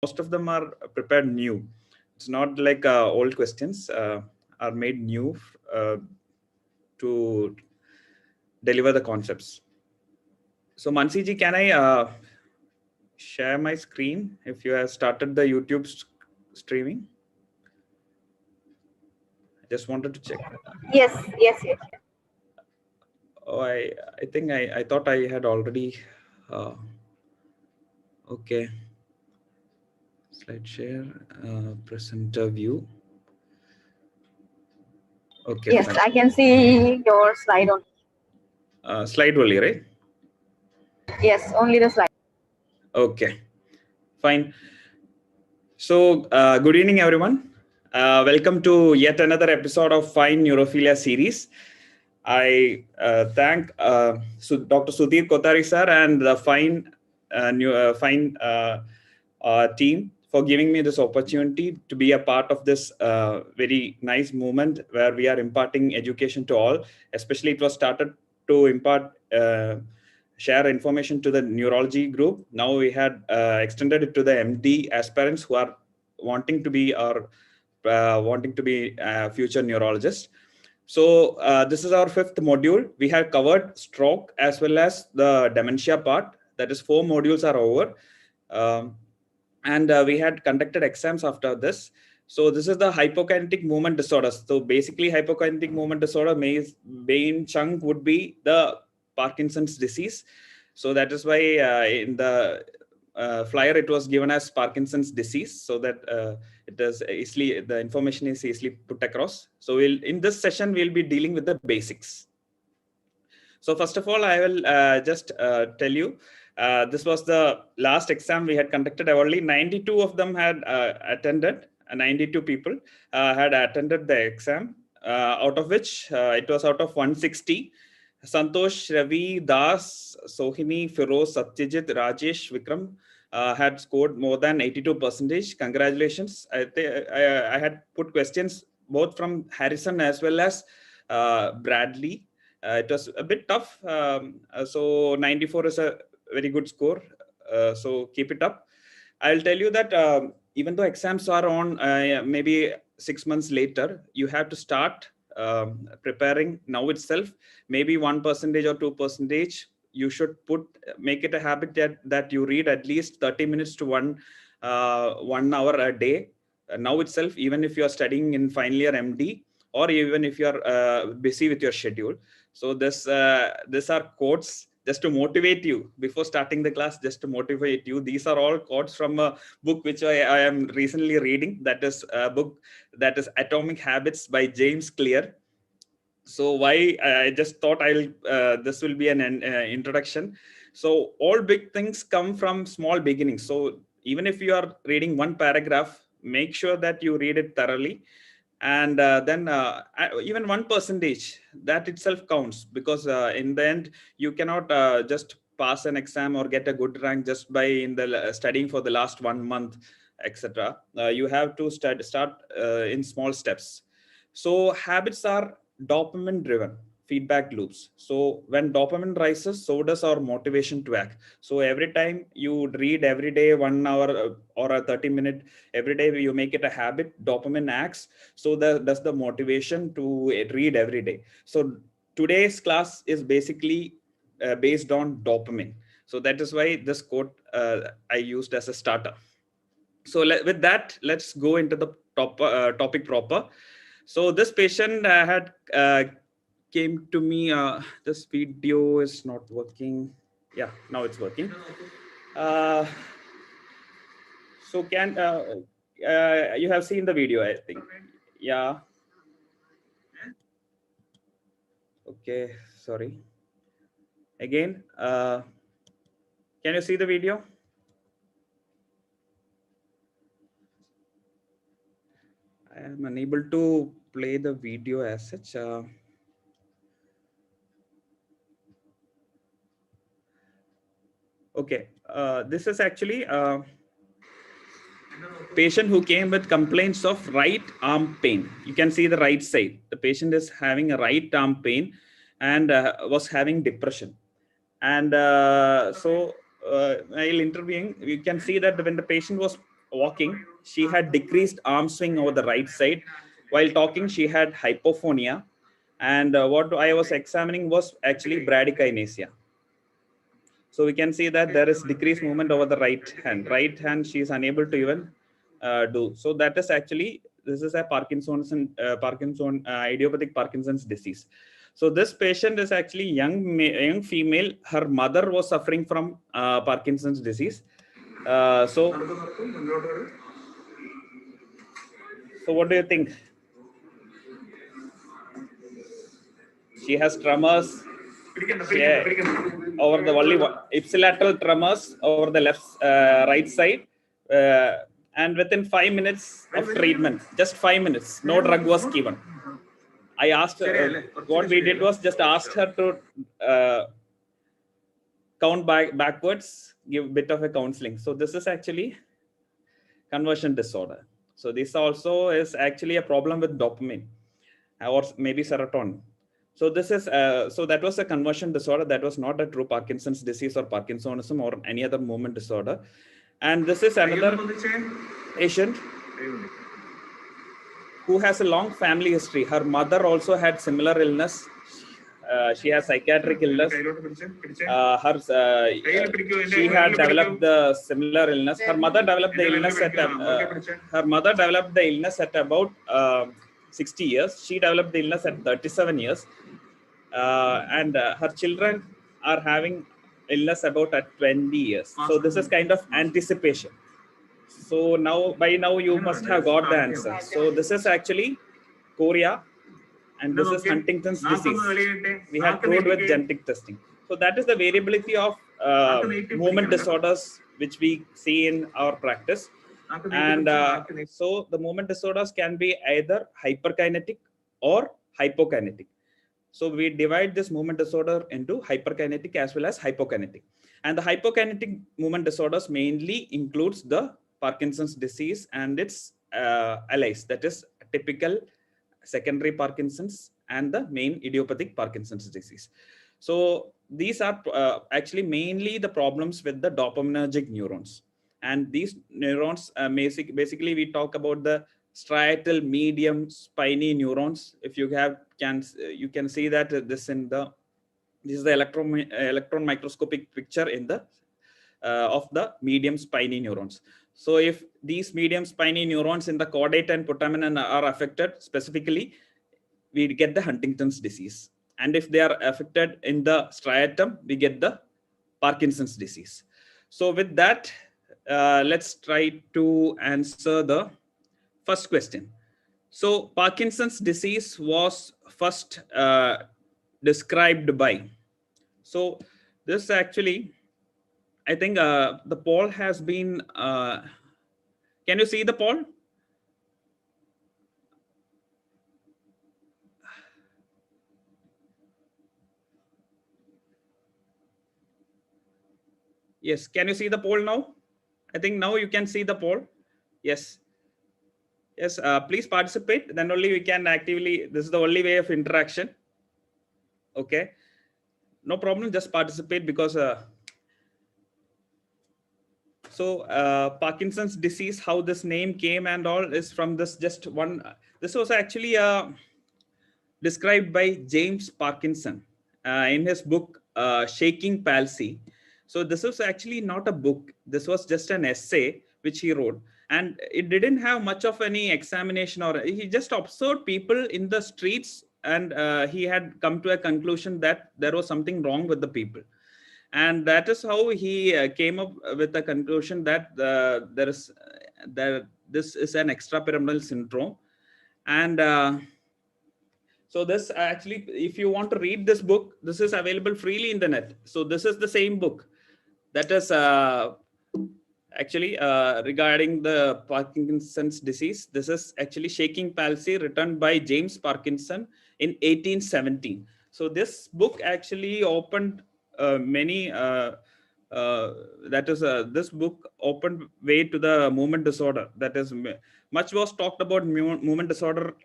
most of them are prepared new. It's not like old questions are made new to deliver the concepts. So Mansiji, can I share my screen if you have started the YouTube streaming? I just wanted to check. Yes. Oh, I think I thought I had already. Okay. Slide share, presenter view. Okay, Yes, fine. I can see your slide on. Slide only, right? Yes, only the slide. Okay, fine. So, good evening, everyone. Welcome to yet another episode of Fine Neurophilia series. I thank Dr. Sudhir Kothari sir and the Fine team for giving me this opportunity to be a part of this very nice movement where we are imparting education to all. Especially, it was started to impart. Share information to the neurology group. Now we had extended it to the MD aspirants who are wanting to be future neurologists. So this is our fifth module. We have covered stroke as well as the dementia part. That is 4 modules are over. And we had conducted exams after this. So this is the hypokinetic movement disorders. So basically hypokinetic movement disorder main chunk would be the Parkinson's disease. So that is why in the flyer it was given as Parkinson's disease, so that the information is easily put across. So in this session we'll be dealing with the basics. So first of all, I will just tell you, this was the last exam we had conducted. Only 92 of them had attended. 92 people had attended the exam, out of which it was out of 160. Santosh, Ravi, Das, Sohini, Firoz, Satyajit, Rajesh, Vikram had scored more than 82%. Congratulations. I had put questions both from Harrison as well as Bradley. It was a bit tough. So 94 is a very good score. So keep it up. I'll tell you that even though exams are on maybe 6 months later, you have to start preparing now itself. Maybe 1% or 2%. You should make it a habit that you read at least 30 minutes to 1 hour a day. Now itself, even if you are studying in final year MD, or even if you are busy with your schedule. So these are quotes just to motivate you before starting the class, just to motivate you. These are all quotes from a book which I am recently reading. That is a book that is Atomic Habits by James Clear. So why I just thought this will be an introduction. So all big things come from small beginnings. So even if you are reading one paragraph, make sure that you read it thoroughly. And then even 1%, that itself counts, because in the end you cannot just pass an exam or get a good rank just by studying for the last 1 month, etc. You have to start in small steps. So habits are dopamine driven feedback loops. So when dopamine rises, so does our motivation to act. So every time you read every day 1 hour or a 30-minute, every day you make it a habit, dopamine acts. So that's the motivation to read every day. So today's class is basically based on dopamine. So that is why this quote I used as a starter. So with that, let's go into the topic proper. So this patient had came to me. This video is not working. Yeah, now it's working. So you have seen the video, I think. Yeah. Okay. Sorry. Again, can you see the video? I am unable to play the video as such. Okay. This is actually a patient who came with complaints of right arm pain. You can see the right side. The patient is having a right arm pain and was having depression. And while interviewing, you can see that when the patient was walking, she had decreased arm swing over the right side. While talking, she had hypophonia. And what I was examining was actually bradykinesia. So we can see that there is decreased movement over the right hand. Right hand, she is unable to even do. So that is actually, this is a idiopathic Parkinson's disease. So this patient is actually young female. Her mother was suffering from Parkinson's disease. So what do you think? She has tremors. Over the only ipsilateral tremors over the right side, and within 5 minutes of treatment, just 5 minutes, no drug was given. I asked her, what we did was just asked her to count backwards, give a bit of a counseling. So this is actually conversion disorder. So this also is actually a problem with dopamine or maybe serotonin. So this is so that was a conversion disorder. That was not a true Parkinson's disease or Parkinsonism or any other movement disorder. And this is another patient who has a long family history. Her mother also had similar illness. She has psychiatric illness. She had developed the similar illness. Her mother developed the illness at about 60 years. She developed the illness at 37 years. And her children are having illness about at 20 years. So this is kind of anticipation. So by now you must have got the answer. So this is actually chorea, and this is Huntington's disease. We have proved with genetic testing. So that is the variability of movement disorders which we see in our practice. And so the movement disorders can be either hyperkinetic or hypokinetic. So we divide this movement disorder into hyperkinetic as well as hypokinetic. And the hypokinetic movement disorders mainly includes the Parkinson's disease and its allies, that is typical secondary Parkinson's and the main idiopathic Parkinson's disease. So these are actually mainly the problems with the dopaminergic neurons. And these neurons, basically we talk about the striatal medium spiny neurons. If you you can see that this is the electron microscopic picture in the of the medium spiny neurons. So if these medium spiny neurons in the caudate and putamen are affected specifically, we get the Huntington's disease. And if they are affected in the striatum, we get the Parkinson's disease. So with that, let's try to answer the first question. So Parkinson's disease was first described by. So this actually, I think the poll has been, can you see the poll? Yes, can you see the poll now? I think now you can see the poll. Yes. Yes, please participate. Then only we can actively, this is the only way of interaction. Okay. No problem, just participate because Parkinson's disease, how this name came and all is from this just one. This was actually described by James Parkinson in his book, Shaking Palsy. So this was actually not a book. This was just an essay which he wrote. And it didn't have much of any examination, or he just observed people in the streets, and he had come to a conclusion that there was something wrong with the people. And that is how he came up with the conclusion that this is an extrapyramidal syndrome. And so this actually, if you want to read this book, this is available freely in the net. So this is the same book that is actually regarding the Parkinson's disease. This is actually Shaking Palsy, written by James Parkinson in 1817. So this book actually opened this book opened way to the movement disorder. That is, much was talked about movement disorder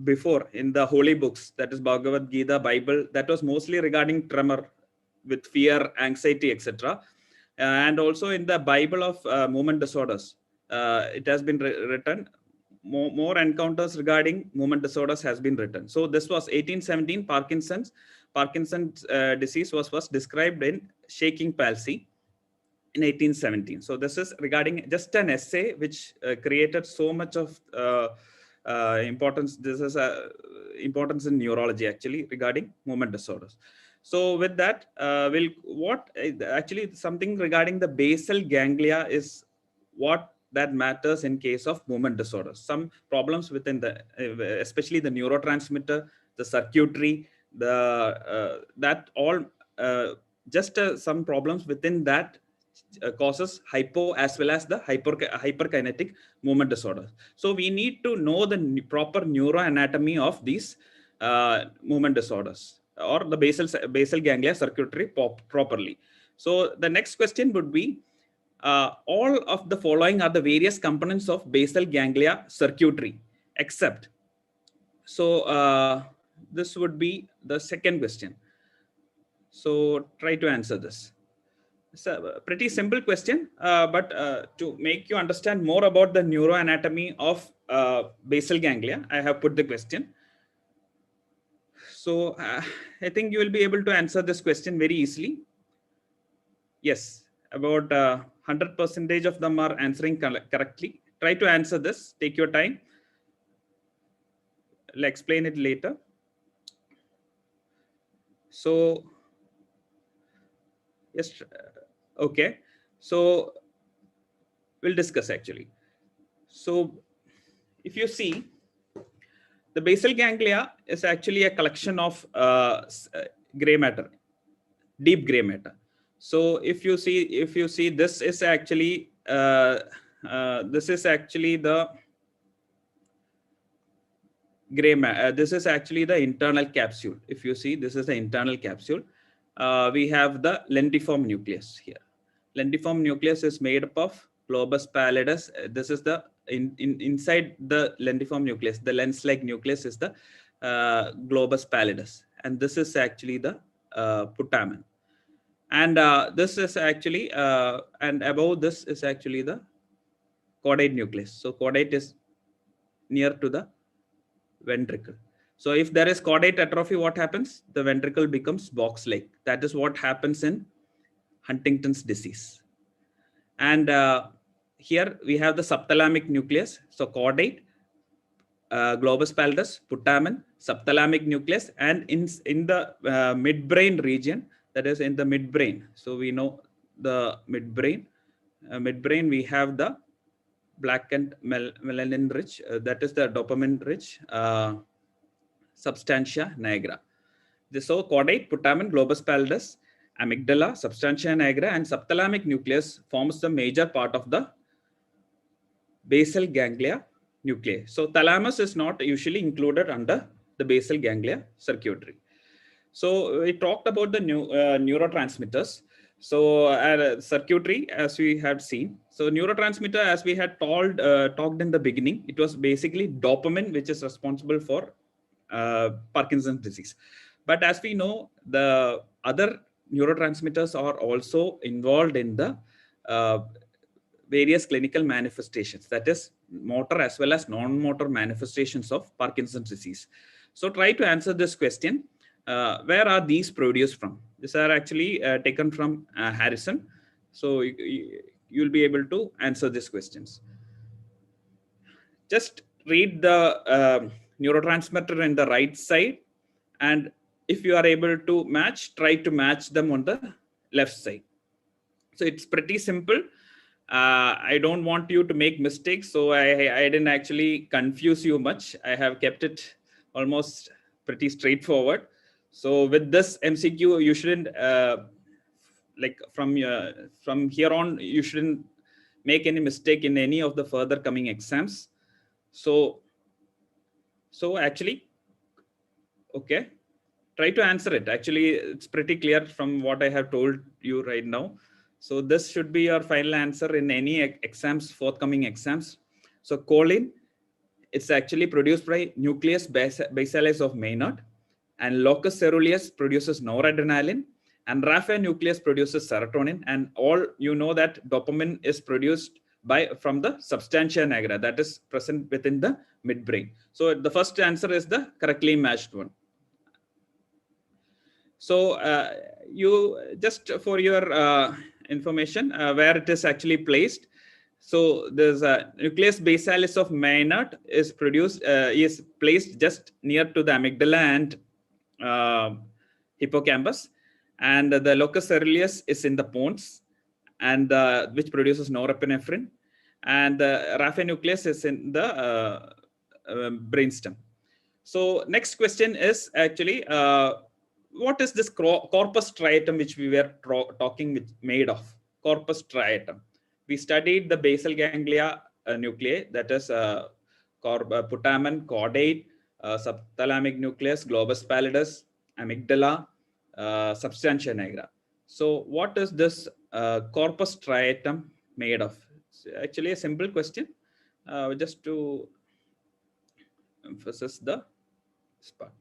before in the holy books, that is Bhagavad Gita, Bible. That was mostly regarding tremor with fear, anxiety, etc. And also in the Bible of movement disorders, it has been written. More encounters regarding movement disorders has been written. So this was 1817. Parkinson's disease was first described in shaking palsy in 1817. So this is regarding just an essay which created so much of importance. This is importance in neurology actually regarding movement disorders. So with that, actually something regarding the basal ganglia is what that matters in case of movement disorders. Some problems within the, especially the neurotransmitter, the circuitry, that all just some problems within that causes hypo as well as the hyperkinetic movement disorders. So we need to know the proper neuroanatomy of these movement disorders or the basal ganglia circuitry properly. So the next question would be, all of the following are the various components of basal ganglia circuitry except. So this would be the second question. So try to answer this. It's a pretty simple question, but to make you understand more about the neuroanatomy of basal ganglia, I have put the question. So I think you will be able to answer this question very easily. Yes, about 100% of them are answering correctly. Try to answer this. Take your time. I'll explain it later. So, yes, okay. So we'll discuss actually. So if you see, the basal ganglia is actually a collection of gray matter, deep gray matter. So if you see, this is actually the gray matter. This is actually the internal capsule. If you see, this is the internal capsule. We have the lentiform nucleus here. Lentiform nucleus is made up of globus pallidus. This is the inside the lentiform nucleus. The lens-like nucleus is the globus pallidus, and this is actually the putamen. And this is actually and above this is actually the caudate nucleus. So caudate is near to the ventricle. So if there is caudate atrophy, what happens? The ventricle becomes box-like. That is what happens in Huntington's disease. And here we have the subthalamic nucleus. So caudate, globus pallidus, putamen, subthalamic nucleus, and in the midbrain region, that is in the midbrain. So we know the midbrain. Midbrain, we have the black and melanin rich, that is the dopamine rich substantia nigra. So caudate, putamen, globus pallidus, amygdala, substantia nigra, and subthalamic nucleus forms the major part of the basal ganglia nuclei. So thalamus is not usually included under the basal ganglia circuitry. So we talked about the neurotransmitters. So circuitry, as we had seen. So neurotransmitter, as we had talked in the beginning, it was basically dopamine, which is responsible for Parkinson's disease. But as we know, the other neurotransmitters are also involved in the various clinical manifestations, that is motor as well as non-motor manifestations of Parkinson's disease. So try to answer this question. Where are these produced from? These are actually taken from Harrison. So you'll be able to answer these questions. Just read the neurotransmitter in the right side, and if you are able to match, try to match them on the left side. So it's pretty simple. I don't want you to make mistakes, so I didn't actually confuse you much. I have kept it almost pretty straightforward. So with this MCQ, you shouldn't like from here on, you shouldn't make any mistake in any of the further coming exams. So actually, okay, try to answer it. Actually, it's pretty clear from what I have told you right now. So this should be your final answer in any exams, forthcoming exams. So choline, it's actually produced by nucleus basalis of Maynard, and locus ceruleus produces noradrenaline, and raphe nucleus produces serotonin, and all you know that dopamine is produced from the substantia nigra that is present within the midbrain. So the first answer is the correctly matched one. So you just for your information where it is actually placed. So there's a nucleus basalis of Maynard is placed just near to the amygdala and hippocampus, and the locus coeruleus is in the pons, and which produces norepinephrine, and the raphe nucleus is in the brainstem. So next question is actually what is this corpus striatum which we were talking made of? Corpus striatum. We studied the basal ganglia nuclei, that is putamen, caudate, subthalamic nucleus, globus pallidus, amygdala, substantia nigra. So what is this corpus striatum made of? It's actually a simple question, just to emphasize the part.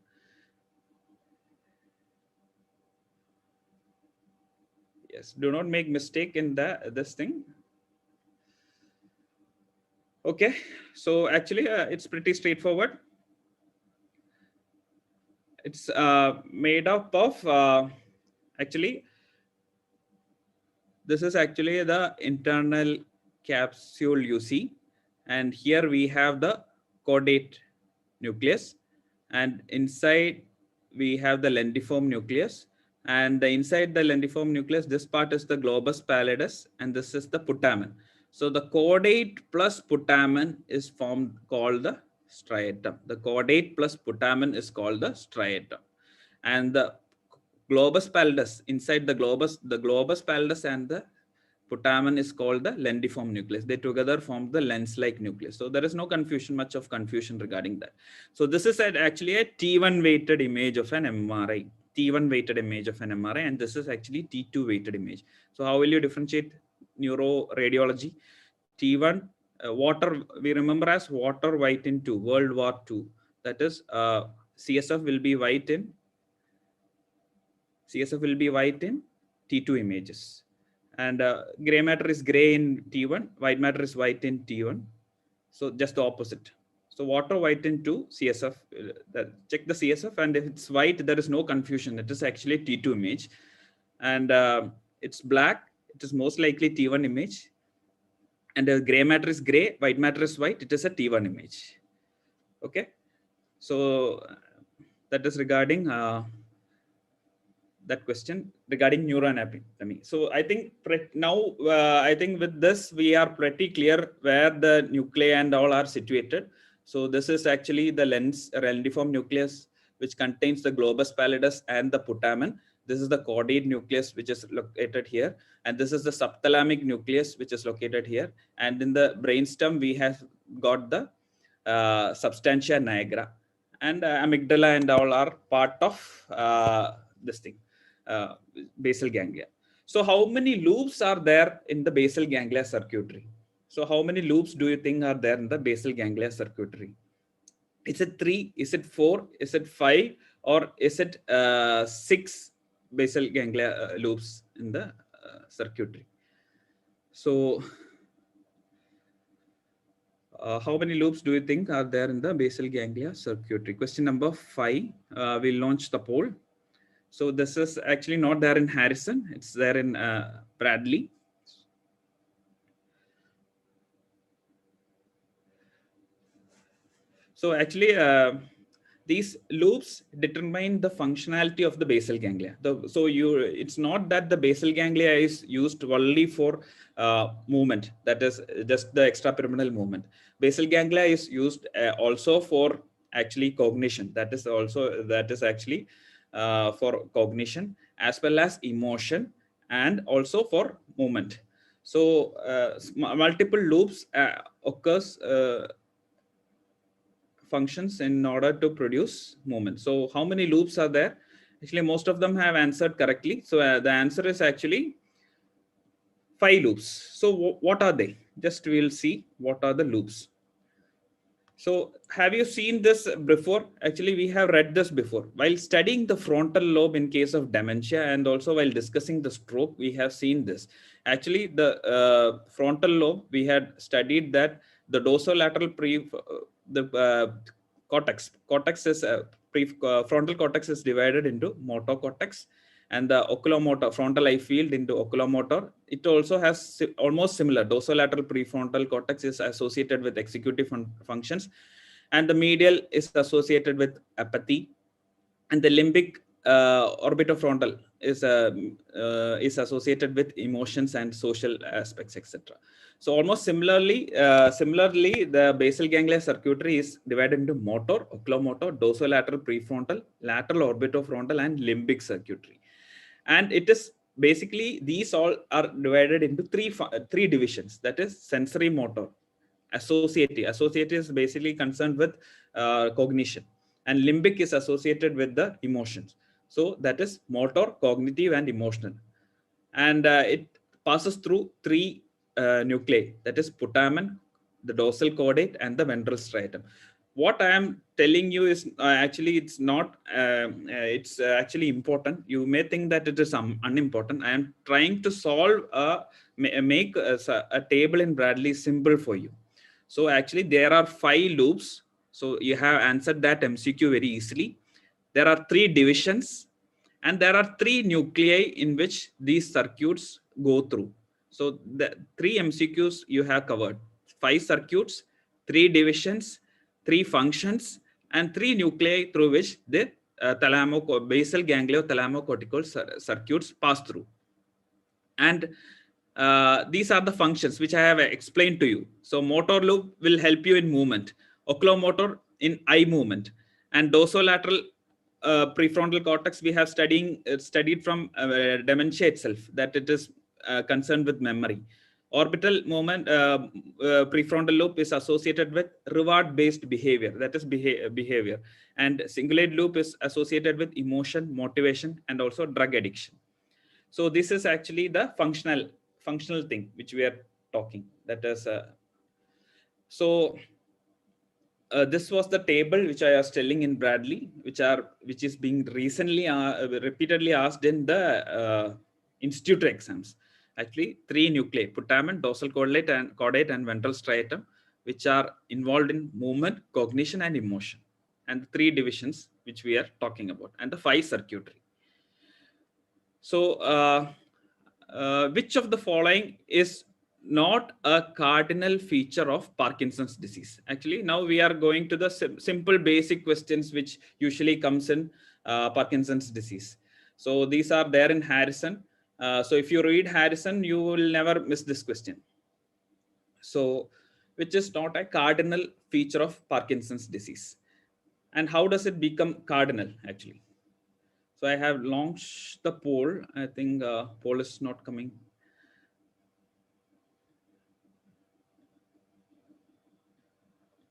Yes, do not make mistake in this thing. Okay, so actually it's pretty straightforward. It's made up of actually, this is actually the internal capsule you see, and here we have the caudate nucleus, and inside we have the lendiform nucleus, and inside the lendiform nucleus, this part is the globus pallidus, and this is the putamen. So the caudate plus putamen is called the striatum. The caudate plus putamen is called the striatum, and the globus pallidus, inside the globus pallidus and the putamen is called the lendiform nucleus. They together form the lens-like nucleus. So there is no confusion, much of confusion regarding that. So this is actually a T1 weighted image of an MRI. T1 weighted image of an MRI, and this is actually T2 weighted image. So how will you differentiate neuroradiology? T1, water, we remember as water white in 2, World War II. That is CSF will be white in T2 images. And gray matter is gray in T1, white matter is white in T1. So just the opposite. So water white in 2, CSF, check the CSF, and if it's white, there is no confusion. It is actually T2 image. And it's black, it is most likely T1 image. And gray matter is gray, white matter is white, it is a T1 image. Okay. So that is regarding that question regarding neuroanatomy. So I think now, I think with this, we are pretty clear where the nuclei and all are situated. So this is actually the lendiform nucleus, which contains the globus pallidus and the putamen. This is the caudate nucleus, which is located here. And this is the subthalamic nucleus, which is located here. And in the brainstem, we have got the substantia nigra. And amygdala and all are part of this thing. Basal ganglia. So how many loops are there in the basal ganglia circuitry? So how many loops do you think are there in the basal ganglia circuitry? Is it 3? Is it 4? Is it 5? Or is it 6 basal ganglia loops in the circuitry? So how many loops do you think are there in the basal ganglia circuitry? Question number 5. We'll launch the poll. So this is actually not there in Harrison. It's there in Bradley. So actually, these loops determine the functionality of the basal ganglia. It's not that the basal ganglia is used only for movement. That is just the extrapyramidal movement. Basal ganglia is used also for actually cognition. That is actually for cognition as well as emotion and also for movement. So multiple loops occurs functions in order to produce movement. So how many loops are there? Actually, most of them have answered correctly. So the answer is actually 5 loops. So what are they? Just we'll see what are the loops. So have you seen this before? Actually, we have read this before. While studying the frontal lobe in case of dementia and also while discussing the stroke, we have seen this. Actually, the frontal lobe, we had studied that the dorsolateral the cortex is frontal cortex is divided into motor cortex, and the oculomotor frontal eye field into oculomotor. It also has almost similar. Dorsolateral prefrontal cortex is associated with executive functions, and the medial is associated with apathy, and the limbic orbitofrontal is associated with emotions and social aspects, etc. So almost similarly, the basal ganglia circuitry is divided into motor, oculomotor, dorsolateral prefrontal, lateral orbitofrontal, and limbic circuitry. And it is basically, these all are divided into three divisions. That is sensory motor, associative is basically concerned with cognition, and limbic is associated with the emotions. So that is motor, cognitive, and emotional. And it passes through three nuclei, that is putamen, the dorsal caudate, and the ventral striatum. What I am telling you is actually it's not it's actually important. You may think that it is unimportant. I am trying to solve make a table in Bradley simple for you. So actually there are 5 loops. So you have answered that MCQ very easily. There are 3 divisions, and there are 3 nuclei in which these circuits go through. So the 3 MCQs you have covered: 5 circuits, 3 divisions, 3 functions, and 3 nuclei through which the basal ganglio-thalamocortical circuits pass through. And these are the functions which I have explained to you. So motor loop will help you in movement, oculomotor in eye movement, and dorsolateral prefrontal cortex we have studied from dementia itself, that it is concerned with memory. Orbital movement, prefrontal loop is associated with reward-based behavior, that is behavior. And cingulate loop is associated with emotion, motivation, and also drug addiction. So this is actually the functional thing which we are talking. That is this was the table which I was telling in Bradley, which is being recently repeatedly asked in the institute exams. Actually, 3 nuclei: putamen, dorsal caudate, and ventral striatum, which are involved in movement, cognition, and emotion. And the 3 divisions which we are talking about, and the 5 circuitry. So which of the following is not a cardinal feature of Parkinson's disease? Actually, now we are going to the simple basic questions which usually comes in Parkinson's disease. So these are there in Harrison. So if you read Harrison, you will never miss this question. So which is not a cardinal feature of Parkinson's disease? And how does it become cardinal actually? So I have launched the poll. I think poll is not coming.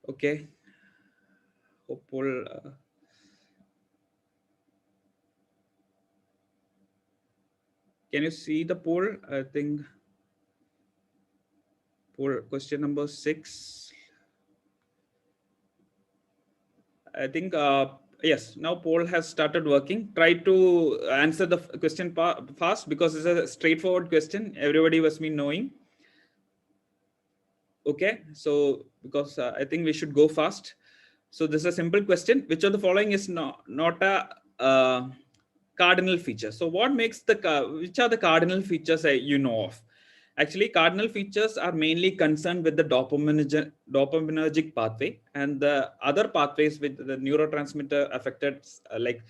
Okay. Hope poll. Can you see the poll? I think poll question number 6. I think yes. Now poll has started working. Try to answer the question fast because it's a straightforward question. Everybody must be knowing. Okay, so because I think we should go fast. So this is a simple question: which of the following is not a cardinal feature? So what makes which are the cardinal features you know of? Actually, cardinal features are mainly concerned with the dopaminergic pathway, and the other pathways with the neurotransmitter affected, like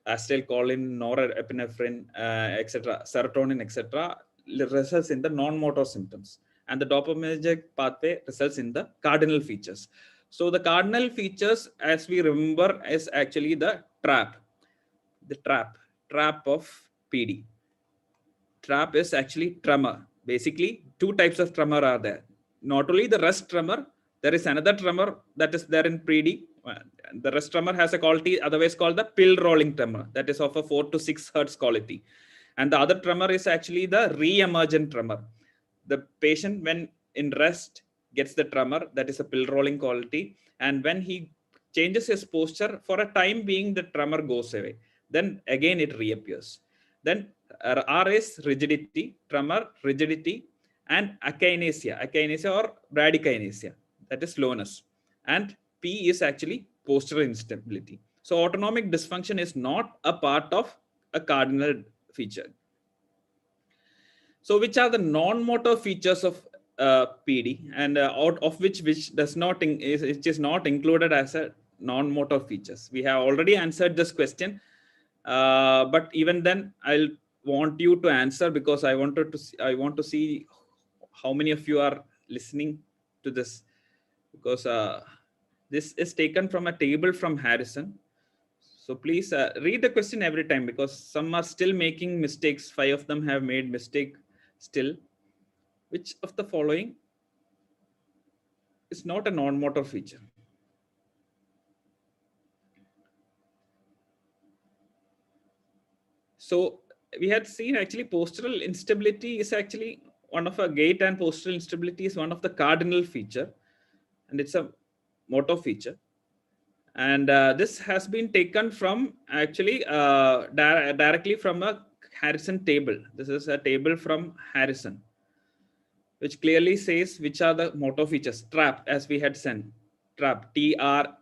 acetylcholine, norepinephrine, etc., serotonin, etc., results in the non-motor symptoms, and the dopaminergic pathway results in the cardinal features. So the cardinal features, as we remember, is actually the trap of PD. Trap is actually tremor. Basically, 2 types of tremor are there. Not only the rest tremor, there is another tremor that is there in PD. The rest tremor has a quality otherwise called the pill rolling tremor, that is of a 4 to 6 hertz quality. And the other tremor is actually the re-emergent tremor. The patient, when in rest, gets the tremor, that is a pill rolling quality. And when he changes his posture, for a time being, the tremor goes away. Then again it reappears. Then R is rigidity, tremor, rigidity, and akinesia or bradykinesia, that is slowness. And P is actually postural instability. So autonomic dysfunction is not a part of a cardinal feature. So which are the non-motor features of PD, and out of which does not is not included as a non-motor features? We have already answered this question, but even then I'll want you to answer, because I want to see how many of you are listening to this, because this is taken from a table from Harrison. So please read the question every time, because some are still making mistakes. 5 of them have made mistake still. Which of the following is not a non-motor feature? So we had seen actually postural instability is actually one of a gait, and postural instability is one of the cardinal feature, and it's a motor feature. And this has been taken from actually directly from a Harrison table. This is a table from Harrison, which clearly says which are the motor features. TRAP, as we had sent, TRAP, TRAP,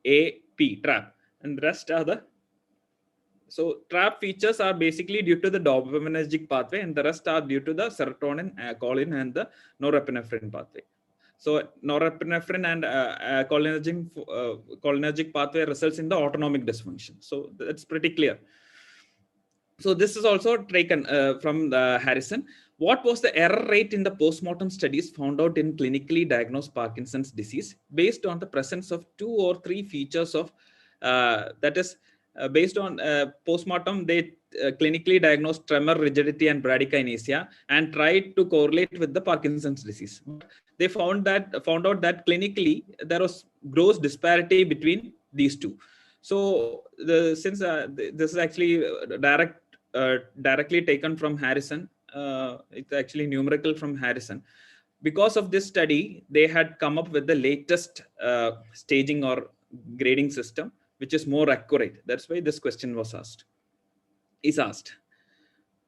TRAP, and the rest are the. So TRAP features are basically due to the dopaminergic pathway, and the rest are due to the serotonin, choline, and the norepinephrine pathway. So norepinephrine and cholinergic pathway results in the autonomic dysfunction. So that's pretty clear. So this is also taken from the Harrison. What was the error rate in the postmortem studies found out in clinically diagnosed Parkinson's disease based on the presence of 2 or 3 features of, that is, based on postmortem, they clinically diagnosed tremor, rigidity, and bradykinesia, and tried to correlate with the Parkinson's disease. They found out that clinically there was gross disparity between these two. So since this is actually directly taken from Harrison, it's actually numerical from Harrison. Because of this study, they had come up with the latest staging or grading system, which is more accurate. That's why this question was asked.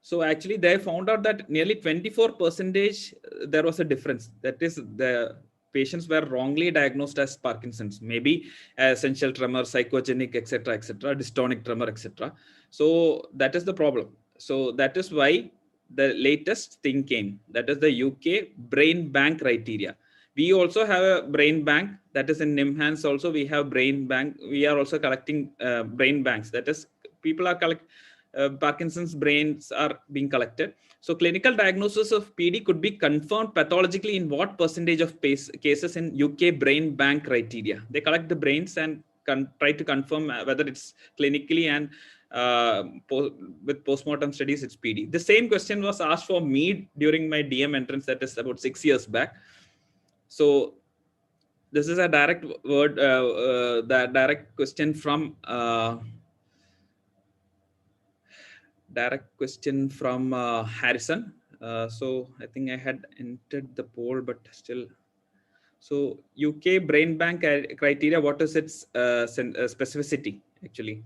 So actually, they found out that nearly 24% there was a difference. That is, the patients were wrongly diagnosed as Parkinson's, maybe essential tremor, psychogenic, etc., dystonic tremor, etc. So that is the problem. So that is why the latest thing came. That is the UK brain bank criteria. We also have a brain bank, that is in NIMHANS also. We have brain bank. We are also collecting brain banks. That is, people are collecting. Parkinson's brains are being collected. So clinical diagnosis of PD could be confirmed pathologically in what percentage of cases in UK brain bank criteria? They collect the brains and try to confirm whether it's clinically, and with postmortem studies, it's PD. The same question was asked for me during my DM entrance, that is about 6 years back. So this is a direct direct question from Harrison. So I think I had entered the poll, but still. So UK brain bank criteria, what is its specificity actually?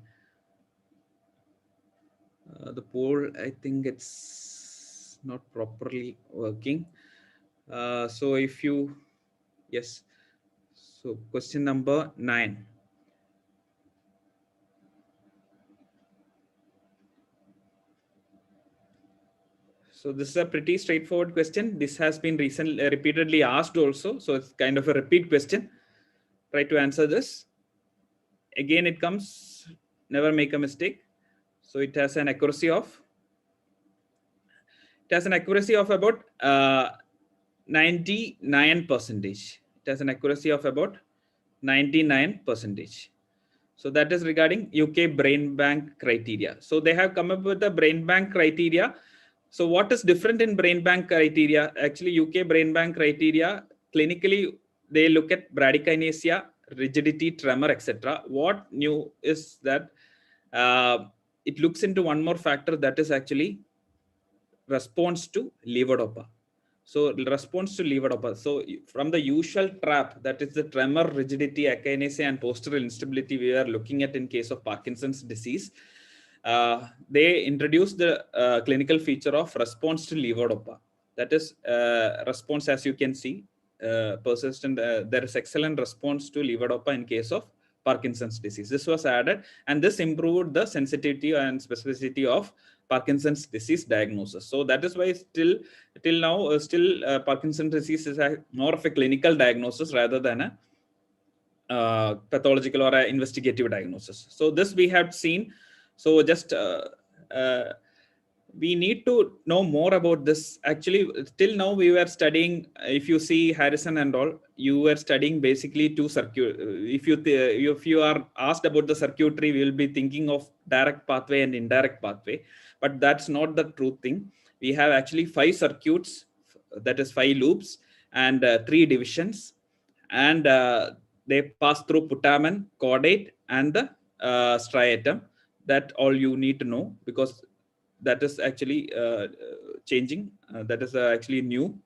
The poll, I think it's not properly working. So if you, yes. So question number 9. So this is a pretty straightforward question. This has been recently repeatedly asked also. So it's kind of a repeat question. Try to answer this. Again, it comes, never make a mistake. So it has an accuracy of about 99%. It has an accuracy of about 99%. So that is regarding UK brain bank criteria. So they have come up with the brain bank criteria. So what is different in brain bank criteria? Actually, UK brain bank criteria, clinically, they look at bradykinesia, rigidity, tremor, etc. What new is that it looks into one more factor, that is actually response to levodopa. So response to levodopa. So from the usual trap, that is the tremor, rigidity, akinesia, and postural instability we are looking at in case of Parkinson's disease, they introduced the clinical feature of response to levodopa. That is response, as you can see, persistent. There is excellent response to levodopa in case of Parkinson's disease. This was added, and this improved the sensitivity and specificity of Parkinson's disease diagnosis. So that is why till now, Parkinson's disease is more of a clinical diagnosis rather than a pathological or a investigative diagnosis. So this we have seen. So just we need to know more about this. Actually, till now we were studying, if you see Harrison and all, you were studying basically two circuit. If you are asked about the circuitry, we will be thinking of direct pathway and indirect pathway, but that's not the true thing. We have actually 5 circuits, that is 5 loops, and 3 divisions, and they pass through putamen, caudate, and the striatum. That all you need to know, because that is actually changing. That is actually new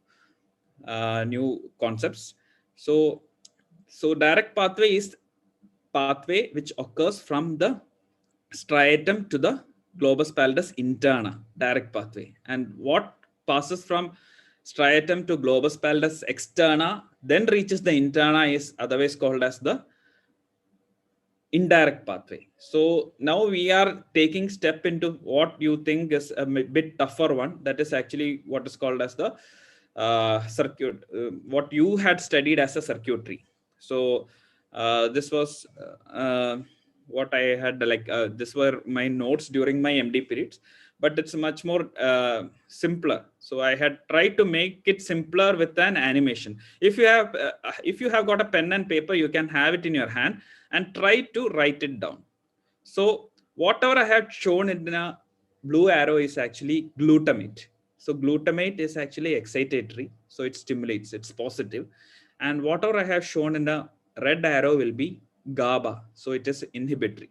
concepts. So direct pathway is pathway which occurs from the striatum to the globus pallidus interna, direct pathway. And what passes from striatum to globus pallidus externa, then reaches the interna, is otherwise called as the indirect pathway. So now we are taking step into what you think is a bit tougher one. That is actually what is called as the circuit, what you had studied as a circuitry. So this was what I had, like this were my notes during my MD periods, but it's much more simpler. So I had tried to make it simpler with an animation. If you have got a pen and paper, you can have it in your hand and try to write it down. So whatever I have shown in a blue arrow is actually glutamate. So glutamate is actually excitatory, so it stimulates, it's positive. And whatever I have shown in the red arrow will be GABA, so it is inhibitory.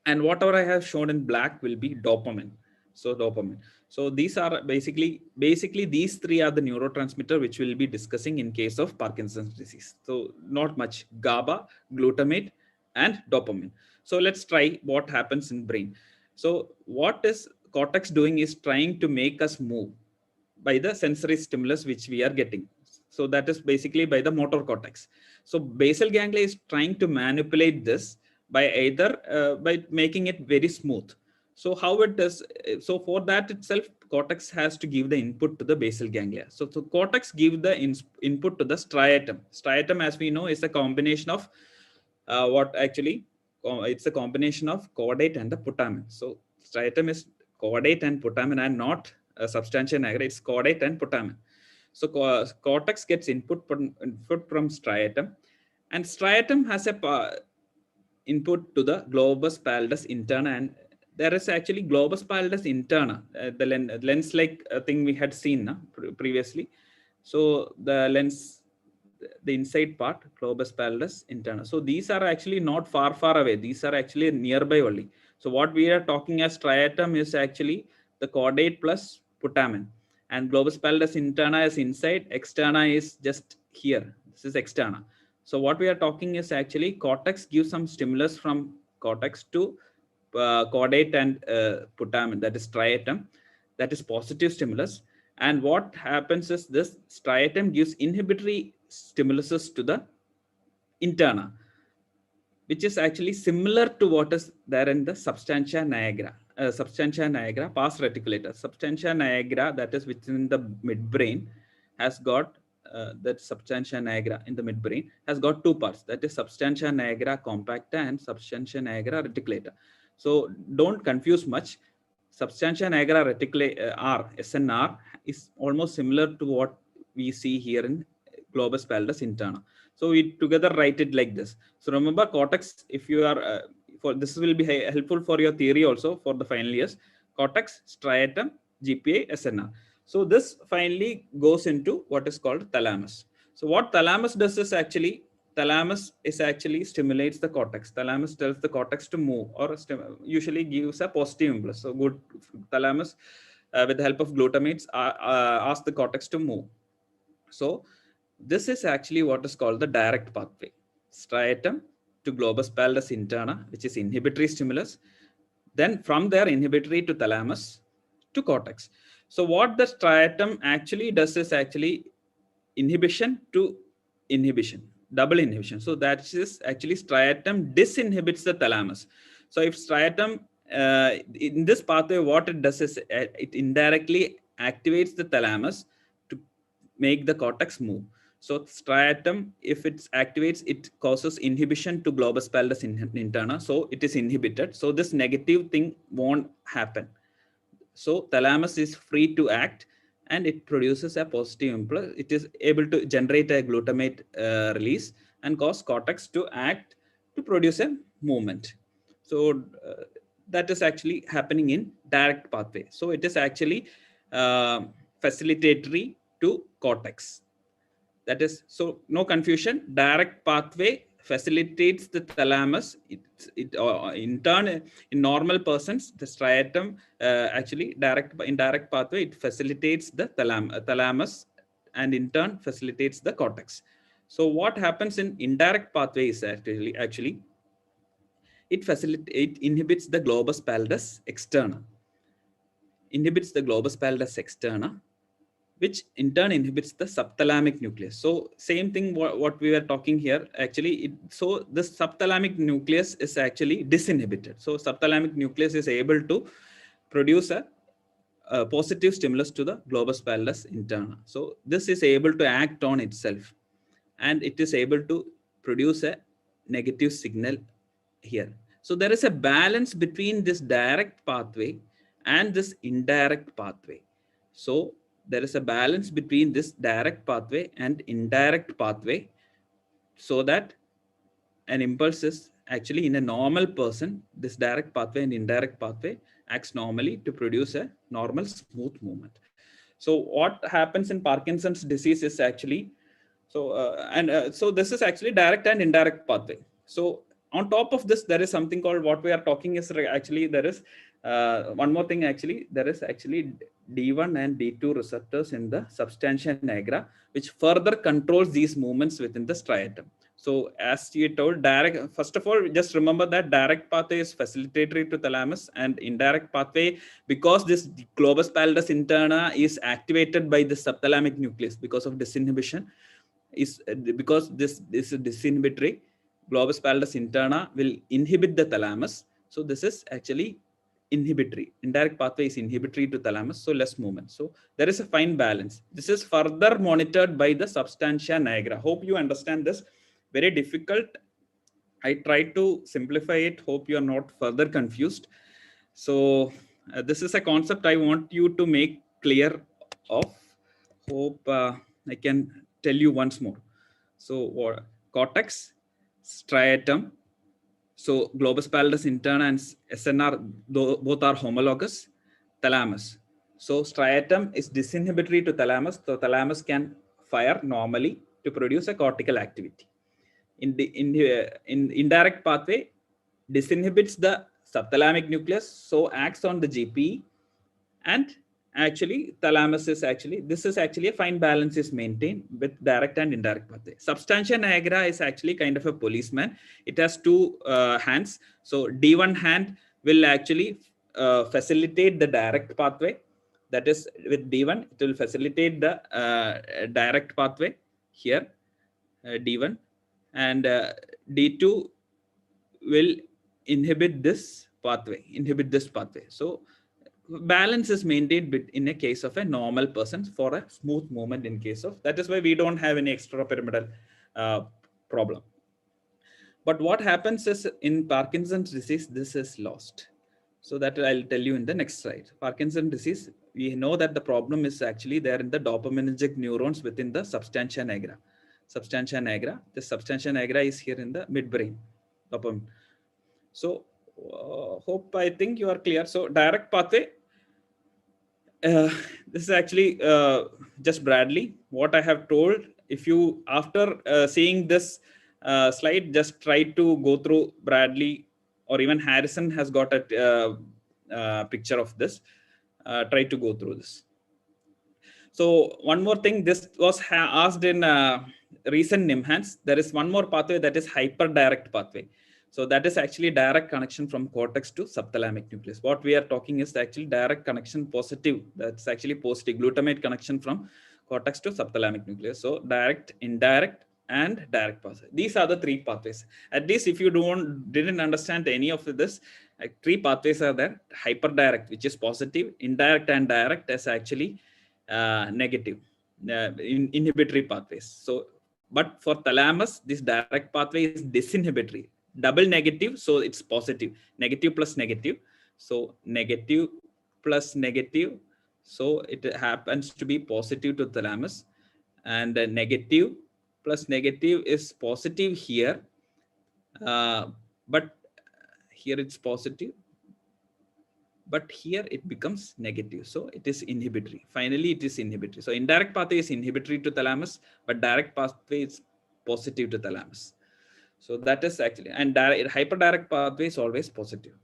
And whatever I have shown in black will be dopamine. So dopamine. So these are basically these 3 are the neurotransmitter which we'll be discussing in case of Parkinson's disease. So not much: GABA, glutamate, and dopamine. So let's try what happens in brain. So what is cortex doing is trying to make us move by the sensory stimulus which we are getting. So that is basically by the motor cortex. So basal ganglia is trying to manipulate this by either by making it very smooth. So how it does, so for that itself, cortex has to give the input to the basal ganglia. So cortex give the input to the striatum. Striatum, as we know, is a combination of it's a combination of caudate and the putamen. So striatum is caudate and putamen, and not substantia nigra. It's caudate and putamen. So cortex gets input from striatum, and striatum has a input to the globus pallidus interna, and there is actually globus pallidus interna, the lens-like thing we had seen previously. So the lens, the inside part, globus pallidus interna. So these are actually not far away. These are actually nearby only. So what we are talking as striatum is actually the caudate plus putamen, and globus pallidus interna is inside, externa is just here. This is externa. So what we are talking is actually cortex gives some stimulus from cortex to caudate and putamen, that is striatum. That is positive stimulus. And what happens is this striatum gives inhibitory stimuluses to the interna, which is actually similar to what is there in the substantia nigra. Substantia nigra, pars reticulator. Substantia nigra, that is within the midbrain, has got that substantia nigra in the midbrain has got 2 parts. That is substantia nigra compacta and substantia nigra reticulator. So don't confuse much. Substantia nigra reticulator SNR is almost similar to what we see here in globus pallidus interna. So we together write it like this. So remember, cortex, if you are for this will be helpful for your theory also for the final years. Cortex, striatum, GPA, SNR. So this finally goes into what is called thalamus. So what thalamus does is actually, thalamus is actually stimulates the cortex. Thalamus tells the cortex to move, or usually gives a positive impulse. So good thalamus with the help of glutamates, ask the cortex to move. So this is actually what is called the direct pathway. Striatum to globus pallidus interna, which is inhibitory stimulus. Then from there, inhibitory to thalamus to cortex. So what the striatum actually does is actually inhibition to inhibition, double inhibition. So that is actually striatum disinhibits the thalamus. So if striatum in this pathway, what it does is it indirectly activates the thalamus to make the cortex move. So striatum, if it activates, it causes inhibition to globus pallidus interna. So it is inhibited. So this negative thing won't happen. So thalamus is free to act, and it produces a positive impulse. It is able to generate a glutamate release and cause cortex to act to produce a movement. So that is actually happening in direct pathway. So it is actually facilitatory to cortex. That is, so no confusion, direct pathway facilitates the thalamus. In turn, in normal persons, the striatum actually in direct pathway, it facilitates the thalamus and in turn facilitates the cortex. So what happens in indirect pathway is actually it inhibits the globus pallidus externa. Inhibits the globus pallidus externa, which in turn inhibits the subthalamic nucleus. So same thing what we were talking here, actually. So this subthalamic nucleus is actually disinhibited. So subthalamic nucleus is able to produce a positive stimulus to the globus pallidus interna. So this is able to act on itself, and it is able to produce a negative signal here. So there is a balance between this direct pathway and this indirect pathway. So there is a balance between this direct pathway and indirect pathway, so that an impulse is actually, in a normal person, this direct pathway and indirect pathway acts normally to produce a normal smooth movement. So what happens in Parkinson's disease is actually, so this is actually direct and indirect pathway. So on top of this, there is something called, what we are talking is actually, there is one more thing actually. There is actually D1 and D2 receptors in the substantia nigra, which further controls these movements within the striatum. So as you told, direct, first of all, just remember that direct pathway is facilitatory to thalamus, and indirect pathway, because this globus pallidus interna is activated by the subthalamic nucleus because of disinhibition, is because this is disinhibitory. Globus pallidus interna will inhibit the thalamus. So this is actually inhibitory. Indirect pathway is inhibitory to thalamus, so less movement. So there is a fine balance. This is further monitored by the substantia nigra. Hope you understand this. Very difficult. I tried to simplify it. Hope you are not further confused. So this is a concept I want you to make clear of. Hope I can tell you once more. So cortex, striatum. So globus pallidus interna and SNR, both are homologous. Thalamus. So striatum is disinhibitory to thalamus. So thalamus can fire normally to produce a cortical activity. In indirect pathway, disinhibits the subthalamic nucleus, so acts on the GPE, and actually thalamus is actually, this is actually a fine balance is maintained with direct and indirect pathway. Substantia nigra is actually kind of a policeman. It has two hands. So D1 hand will actually facilitate the direct pathway. That is, with D1, it will facilitate the direct pathway here, D1, and D2 will inhibit this pathway. So balance is maintained in a case of a normal person for a smooth movement in case of, that is why we don't have any extrapyramidal problem. But what happens is in Parkinson's disease, this is lost. So that I'll tell you in the next slide. Parkinson's disease, we know that the problem is actually there in the dopaminergic neurons within the substantia nigra. Substantia nigra. The substantia nigra is here in the midbrain. Dopamine. So I think you are clear. So direct pathway. This is actually just Bradley. What I have told. If you, after seeing this slide, just try to go through Bradley, or even Harrison has got a picture of this. try to go through this. So one more thing, this was asked in recent NIMHANS. There is one more pathway, that is hyperdirect pathway. So that is actually direct connection from cortex to subthalamic nucleus. What we are talking is actually direct connection positive. That's actually positive glutamate connection from cortex to subthalamic nucleus. So direct, indirect, and direct pathway. These are the three pathways. At least if you didn't understand any of this, three pathways are there. Hyperdirect, which is positive, indirect and direct is actually negative, inhibitory pathways. So, but for thalamus, this direct pathway is disinhibitory, double negative, so it's positive, negative plus negative. So negative plus negative, so it happens to be positive to thalamus, and negative plus negative is positive here, but here it's positive, but here it becomes negative. So it is inhibitory. Finally, it is inhibitory. So indirect pathway is inhibitory to thalamus, but direct pathway is positive to thalamus. So that is actually, and hyperdirect pathway is always positive.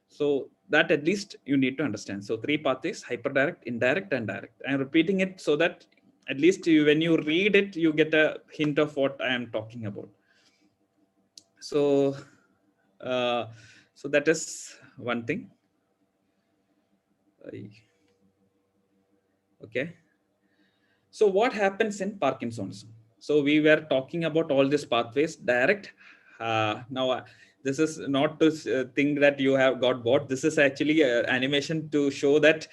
So that at least you need to understand. So three pathways: hyperdirect, indirect, and direct. I'm repeating it so that at least when you read it, you get a hint of what I am talking about. So, so that is one thing. Okay. So what happens in Parkinsonism? So we were talking about all these pathways, direct. Now, this is not to think that you have got bored. This is actually an animation to show that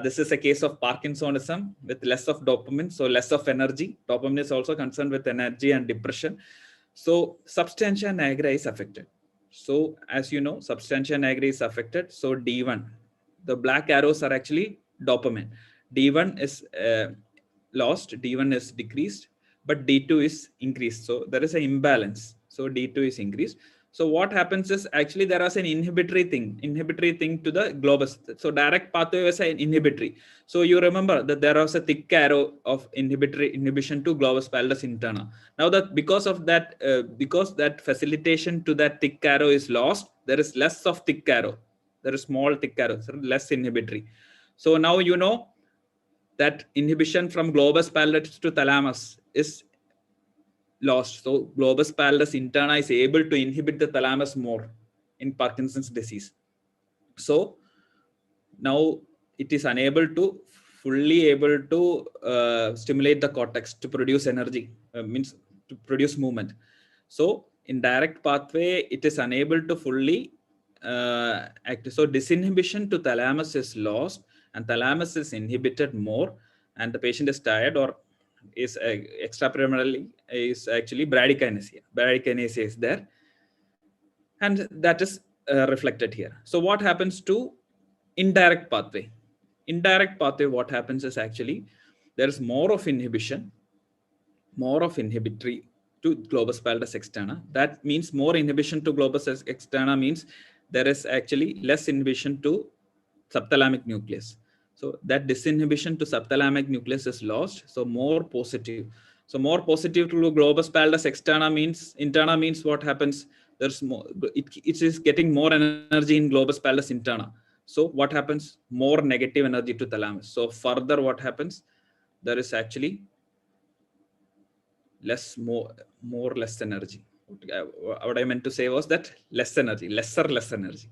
this is a case of Parkinsonism with less of dopamine, so less of energy. Dopamine is also concerned with energy and depression. So substantia nigra is affected. So as you know, substantia nigra is affected. So D1, the black arrows are actually dopamine. D1 is lost, D1 is decreased, but D2 is increased. So there is an imbalance. So D2 is increased. So what happens is actually there is an inhibitory thing to the globus. So direct pathway was an inhibitory. So you remember that there was a thick arrow of inhibition to globus pallidus interna. Now that because of that, because that facilitation to that thick arrow is lost, there is less of thick arrow. There is small thick arrow, so less inhibitory. So now you know that inhibition from globus pallidus to thalamus is lost. So globus pallidus interna is able to inhibit the thalamus more in Parkinson's disease. So now it is unable to fully able to stimulate the cortex to produce energy, means to produce movement. So in direct pathway, it is unable to fully act. So disinhibition to thalamus is lost and thalamus is inhibited more, and the patient is tired or is extrapyramidally is actually bradykinesia. Bradykinesia is there, and that is reflected here. So what happens to indirect pathway? Indirect pathway, what happens is actually there is more of inhibition, more of inhibitory to globus pallidus externa. That means more inhibition to globus externa means there is actually less inhibition to subthalamic nucleus. So that disinhibition to subthalamic nucleus is lost. So more positive. So more positive to globus pallidus externa means interna means what happens? There's more. It is getting more energy in globus pallidus interna. So what happens? More negative energy to thalamus. So further, what happens? There is actually less energy. What I meant to say was that less energy, less energy.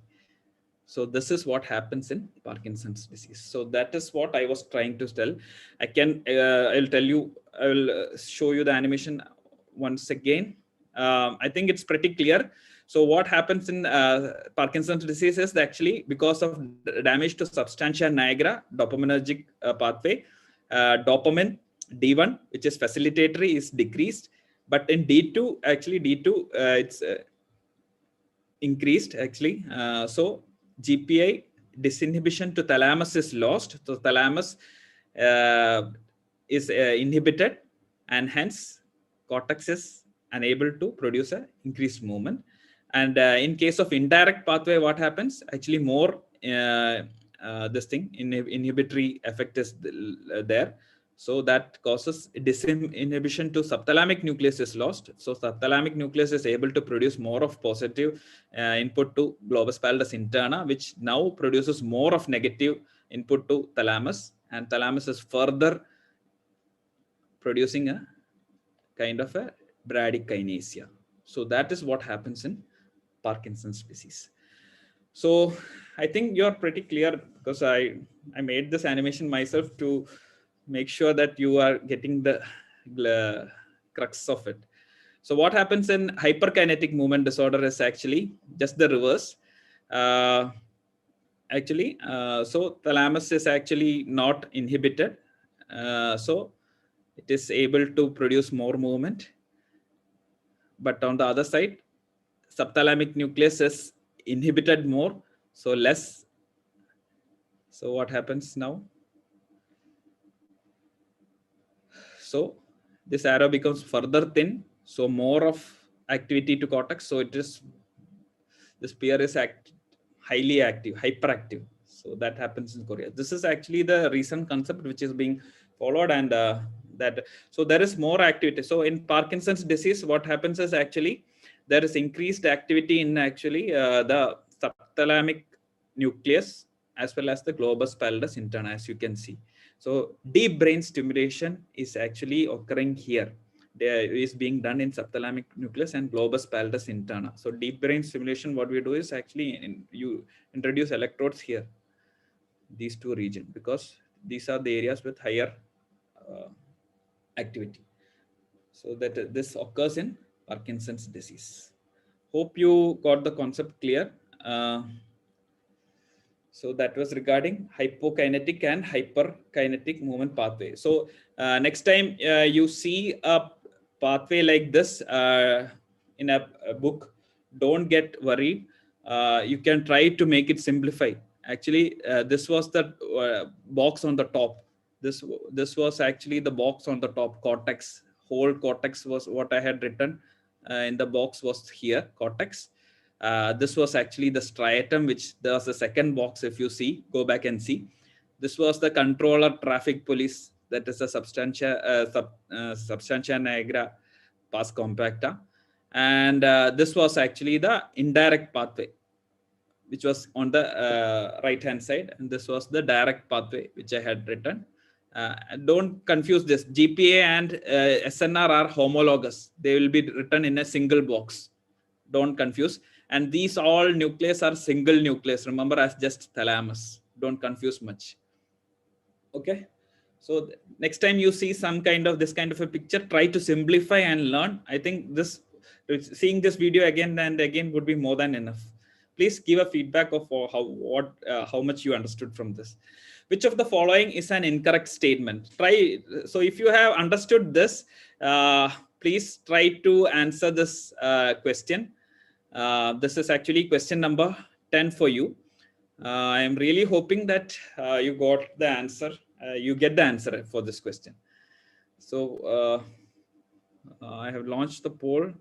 So this is what happens in Parkinson's disease. So that is what I was trying to tell. I'll tell you, I will show you the animation once again. I think it's pretty clear. So what happens in Parkinson's disease is actually because of damage to substantia nigra, dopaminergic pathway, dopamine D1, which is facilitatory, is decreased. But in D2, actually D2, it's increased actually. So GPI disinhibition to thalamus is lost. So thalamus is inhibited, and hence cortex is unable to produce an increased movement. And in case of indirect pathway, what happens? Actually more this thing, inhibitory effect is there. So that causes disinhibition to subthalamic nucleus is lost. So subthalamic nucleus is able to produce more of positive input to globus pallidus interna, which now produces more of negative input to thalamus, and thalamus is further producing a kind of a bradykinesia. So that is what happens in Parkinson's disease. So I think you're pretty clear, because I made this animation myself to make sure that you are getting the crux of it. So what happens in hyperkinetic movement disorder is actually just the reverse. So thalamus is actually not inhibited. So it is able to produce more movement. But on the other side, subthalamic nucleus is inhibited more, so less. So what happens now? So this arrow becomes further thin, so more of activity to cortex. So it is, this pair is highly active, hyperactive. So that happens in Korea. This is actually the recent concept which is being followed, and that, so there is more activity. So in Parkinson's disease, what happens is actually there is increased activity in actually the subthalamic nucleus as well as the globus pallidus interna, as you can see. So deep brain stimulation is actually occurring here. There is being done in subthalamic nucleus and globus pallidus interna. So deep brain stimulation, what we do is actually you introduce electrodes here, these two regions, because these are the areas with higher activity. So that this occurs in Parkinson's disease. Hope you got the concept clear. So that was regarding hypokinetic and hyperkinetic movement pathway. So next time you see a pathway like this in a book, don't get worried. You can try to make it simplify. Actually, this was the box on the top. This was actually the box on the top, cortex. Whole cortex was what I had written in the box was here, cortex. This was actually the striatum, which there was a second box. If you see, go back and see. This was the controller traffic police. That is a substantia nigra pars compacta. And this was actually the indirect pathway, which was on the right hand side. And this was the direct pathway, which I had written. Don't confuse this. GPA and SNR are homologous. They will be written in a single box. Don't confuse. And these all nucleus are single nucleus. Remember, as just thalamus. Don't confuse much. Okay. So next time you see some kind of this kind of a picture, try to simplify and learn. I think this, seeing this video again and again would be more than enough. Please give a feedback of how much you understood from this. Which of the following is an incorrect statement? Try. So if you have understood this, please try to answer this question. This is actually question number 10 for you. I am really hoping that you got the answer. You get the answer for this question. So I have launched the poll.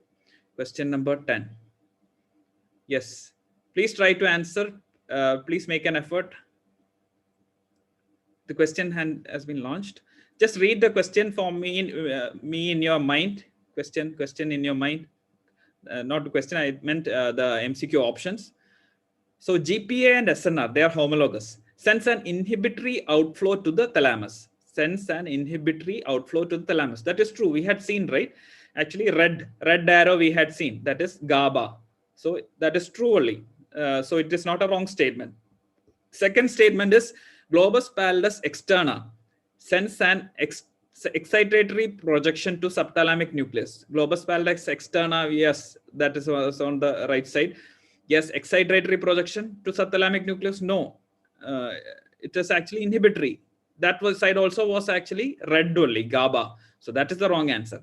Question number 10. Yes, please try to answer. Please make an effort. The question has been launched. Just read the question for me in your mind. Question in your mind. Not the question, I meant the MCQ options. So GPA and SNR, they are homologous. Sends an inhibitory outflow to the thalamus. Sends an inhibitory outflow to the thalamus. That is true. We had seen, right? Actually, red arrow we had seen. That is GABA. So that is true only. So it is not a wrong statement. Second statement is globus pallidus externa sends an excitatory projection to subthalamic nucleus. Globus pallidus externa, yes, that is on the right side. Yes, excitatory projection to subthalamic nucleus. No, it is actually inhibitory. That side also was actually red only, GABA. So that is the wrong answer.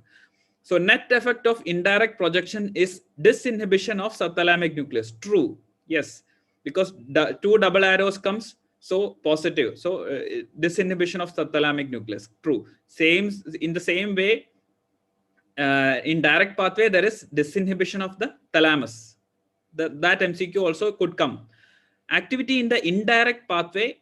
So net effect of indirect projection is disinhibition of subthalamic nucleus. True. Yes, because the two double arrows comes, so positive. So disinhibition of subthalamic nucleus. True. Same in the same way. In direct pathway, there is disinhibition of the thalamus. That MCQ also could come. Activity in the indirect pathway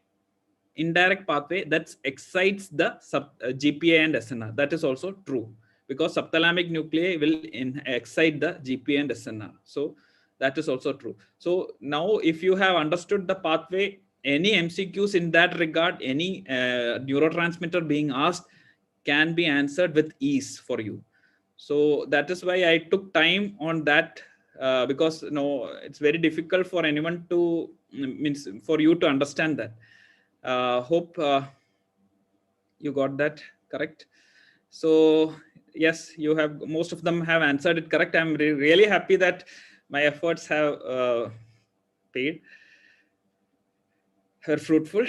that excites the GPA and SNR. That is also true, because subthalamic nuclei will excite the GPA and SNR. So that is also true. So now if you have understood the pathway any MCQs in that regard, any neurotransmitter being asked can be answered with ease for you. So that is why I took time on that, because it's very difficult for anyone to means for you to understand that. Hope you got that correct. So yes, you have, most of them have answered it correct. I'm really happy that my efforts have paid, are fruitful.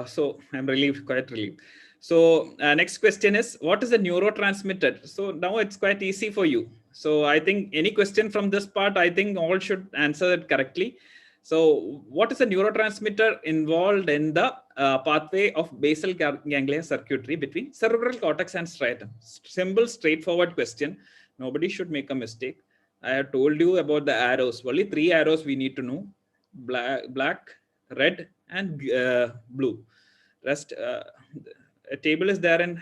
So I'm relieved, quite relieved. So next question is, what is a neurotransmitter? So now it's quite easy for you. So I think any question from this part, I think all should answer it correctly. So what is a neurotransmitter involved in the pathway of basal ganglia circuitry between cerebral cortex and striatum? Simple, straightforward question. Nobody should make a mistake. I have told you about the arrows. Only 3 arrows we need to know: black, red, and blue. Rest, a table is there in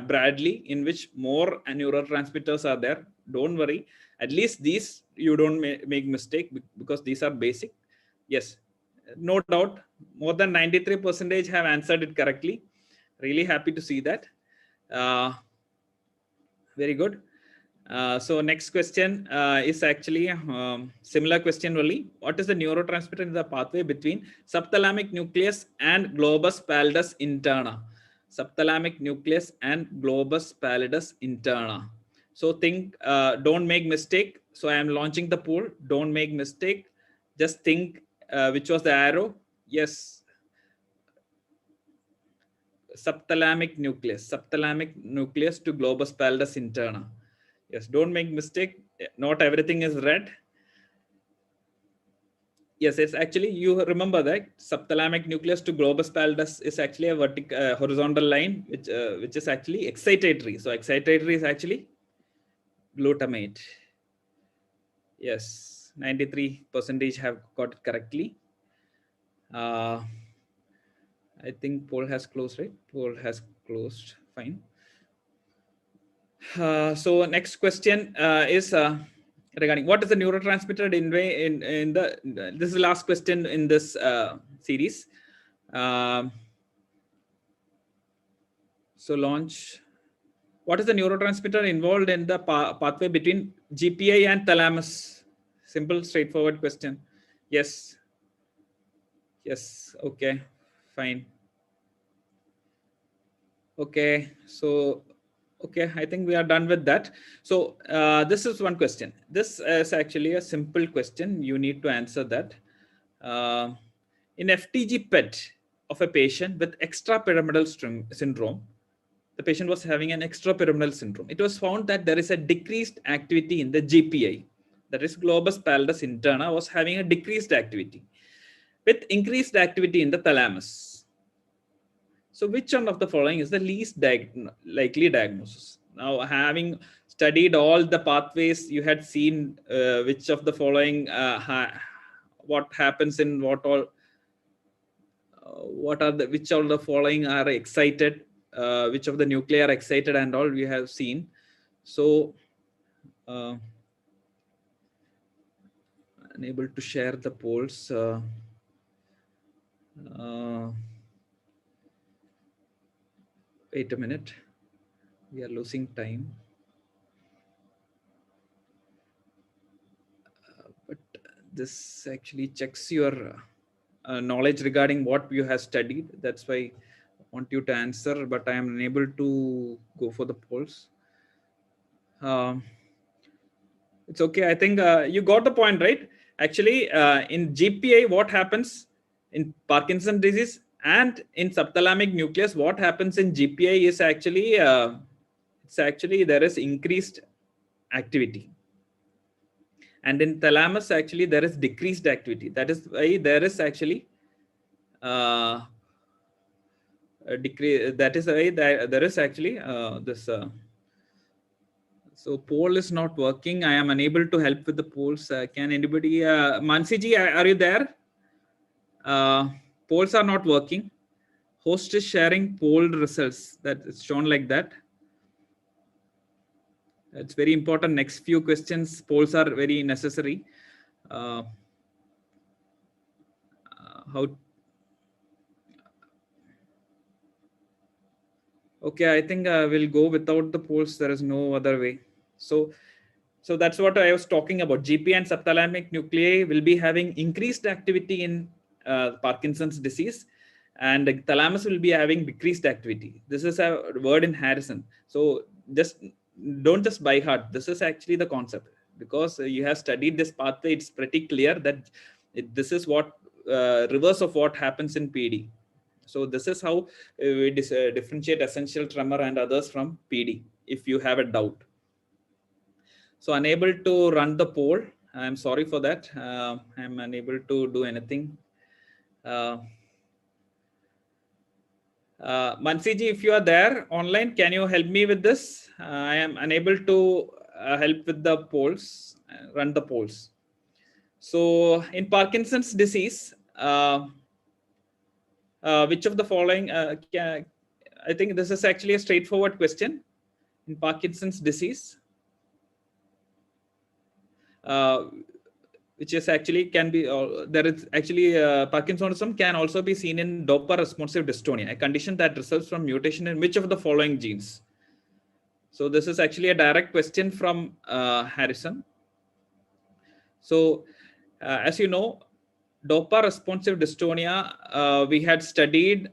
Bradley in which more neurotransmitters are there. Don't worry. At least these you don't make mistake, because these are basic. Yes, no doubt. More than 93% have answered it correctly. Really happy to see that. Very good. So next question is actually similar question only. What is the neurotransmitter in the pathway between subthalamic nucleus and globus pallidus interna? Subthalamic nucleus and globus pallidus interna. So think, don't make mistake. So I am launching the poll. Don't make mistake. Just think which was the arrow. Yes. Subthalamic nucleus to globus pallidus interna. Yes, don't make mistake. Not everything is red. Yes, it's actually, you remember that subthalamic nucleus to globus pallidus is actually a vertical, horizontal line, which is actually excitatory. So excitatory is actually glutamate. Yes, 93% have got it correctly. I think poll has closed, right? Poll has closed. Fine. So next question is regarding what is the neurotransmitter in the, this is the last question in this series. So launch, what is the neurotransmitter involved in the pathway between GPI and thalamus? Simple, straightforward question. Yes. Yes. Okay. Fine. Okay. So okay, I think we are done with that. So this is one question. This is actually a simple question. You need to answer that. In FDG PET of a patient with extrapyramidal syndrome, the patient was having an extrapyramidal syndrome. It was found that there is a decreased activity in the GPI. That is, globus pallidus interna was having a decreased activity with increased activity in the thalamus. So which one of the following is the least likely diagnosis? Now, having studied all the pathways, you had seen which of the following, what happens in what all, which of the following are excited, which of the nuclei are excited and all we have seen. So unable to share the polls. Wait a minute. We are losing time. But this actually checks your knowledge regarding what you have studied. That's why I want you to answer, but I am unable to go for the polls. It's okay. I think you got the point, right? Actually, in GPI, what happens in Parkinson disease and in subthalamic nucleus, what happens in GPI is actually, it's actually there is increased activity. And in thalamus, actually, there is decreased activity. That is why there is actually a decrease. That is why there is actually this. So poll is not working. I am unable to help with the polls. Can anybody, Mansiji, are you there? Polls are not working. Host is sharing poll results. That is shown like that. It's very important. Next few questions, polls are very necessary. How? Okay, I think we'll go without the poles. There is no other way. So that's what I was talking about. GP and subthalamic nuclei will be having increased activity in Parkinson's disease, and the thalamus will be having decreased activity. This is a word in Harrison. So just don't just by heart. This is actually the concept, because you have studied this pathway. It's pretty clear that this is what reverse of what happens in PD. So this is how we differentiate essential tremor and others from PD, if you have a doubt. So unable to run the poll. I'm sorry for that. I'm unable to do anything. Mansiji, if you are there online, can you help me with this? I am unable to help with the polls, run the polls. So in Parkinson's disease, which of the following, I think this is actually a straightforward question. In Parkinson's disease, which is actually can be, there is actually Parkinsonism can also be seen in dopa responsive dystonia, a condition that results from mutation in which of the following genes? So this is actually a direct question from Harrison. So as you know, dopa responsive dystonia, we had studied.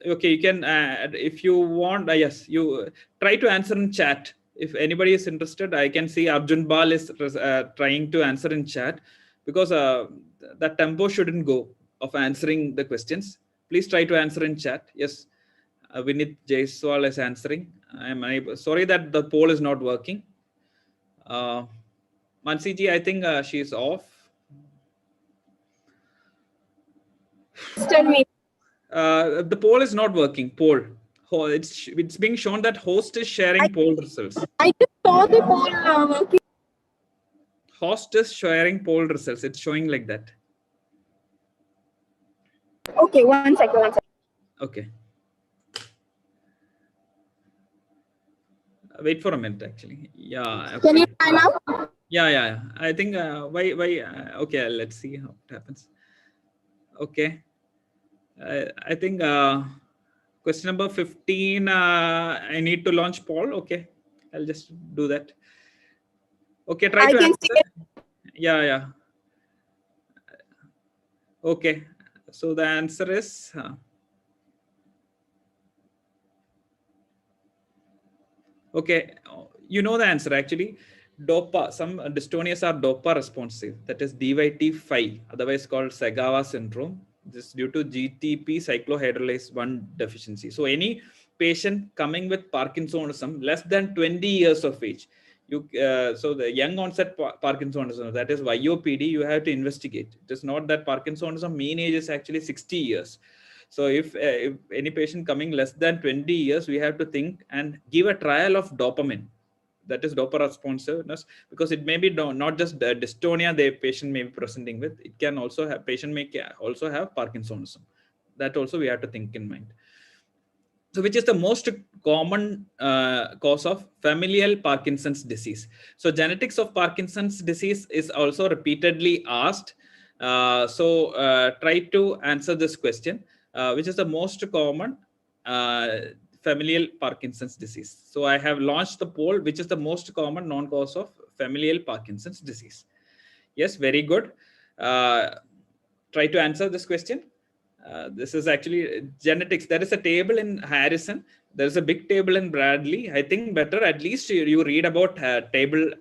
Okay, you can, if you want, yes, you try to answer in chat. If anybody is interested, I can see Arjun Bal is trying to answer in chat, because that tempo shouldn't go of answering the questions. Please try to answer in chat. Yes, Vinit Jaiswal is answering. I'm unable, sorry that the poll is not working. Mansi ji, I think she's off. The poll is not working. Poll. It's being shown that host is sharing poll results. I just saw the poll working. Host is sharing poll results. It's showing like that. Okay, one second. Okay. Wait for a minute, actually. Yeah. Okay. Can you try now? Yeah. I think why? Okay, let's see how it happens. Okay. I think question number 15. I need to launch poll. Okay, I'll just do that. Okay, try to answer. Yeah. Okay, so the answer is okay. You know the answer actually. Dopa. Some dystonias are dopa responsive. That is DYT5, otherwise called Sagawa syndrome. This is due to GTP cyclohydrolase 1 deficiency. So any patient coming with Parkinsonism less than 20 years of age, so the young onset Parkinsonism, that is YOPD, you have to investigate. It is not that Parkinsonism mean age is actually 60 years. So if any patient coming less than 20 years, we have to think and give a trial of dopamine. That is dopa responsiveness, because it may be not just dystonia the patient may be presenting with. It can also have, patient may also have Parkinsonism. That also we have to think in mind. So which is the most common cause of familial Parkinson's disease? So genetics of Parkinson's disease is also repeatedly asked. Try to answer this question. Which is the most common familial Parkinson's disease? So I have launched the poll, which is the most common known cause of familial Parkinson's disease. Yes, very good. Try to answer this question. This is actually genetics. There is a table in Harrison. There is a big table in Bradley. I think better at least you read about table.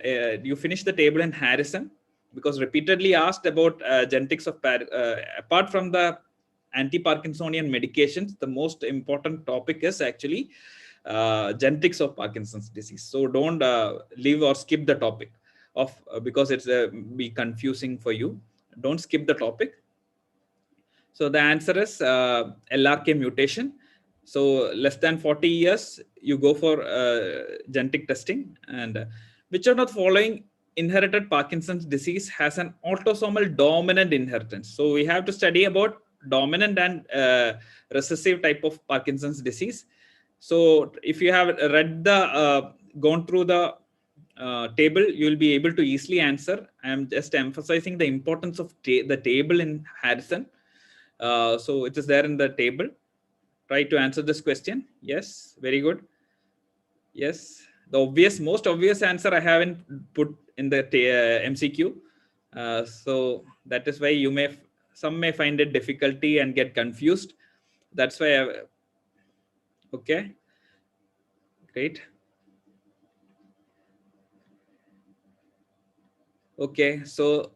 You finish the table in Harrison, because repeatedly asked about genetics of apart from the anti-Parkinsonian medications, the most important topic is actually genetics of Parkinson's disease. So don't leave or skip the topic of because it's be confusing for you. Don't skip the topic. So the answer is LRK mutation. So less than 40 years, you go for genetic testing. And which of the following inherited Parkinson's disease has an autosomal dominant inheritance? So we have to study about dominant and recessive type of Parkinson's disease. So if you have read the, gone through the table, you will be able to easily answer. I am just emphasizing the importance of the table in Harrison. So it is there in the table. Try to answer this question. Yes, very good. Yes, the obvious, most obvious answer I haven't put in the MCQ. So that is why some may find it difficulty and get confused. That's why okay, great. Okay, so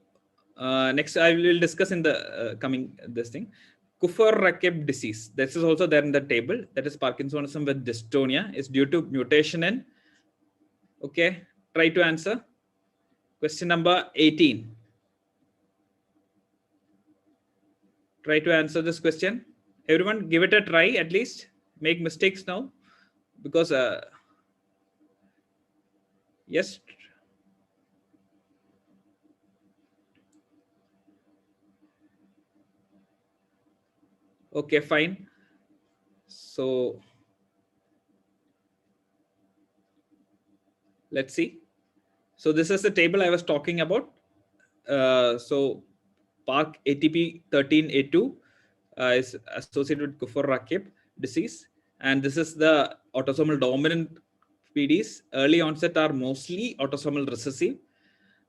next I will discuss in the coming this thing. Kupffer-Rakib disease. This is also there in the table. That is Parkinsonism with dystonia. Is due to mutation in. Okay, try to answer. Question number 18. Try to answer this question. Everyone, give it a try at least. Make mistakes now, because yes. Okay, fine. So let's see. So this is the table I was talking about. So Park ATP 13A2 is associated with Kupffer-Rakib disease, and this is the autosomal dominant PDs. Early onset are mostly autosomal recessive.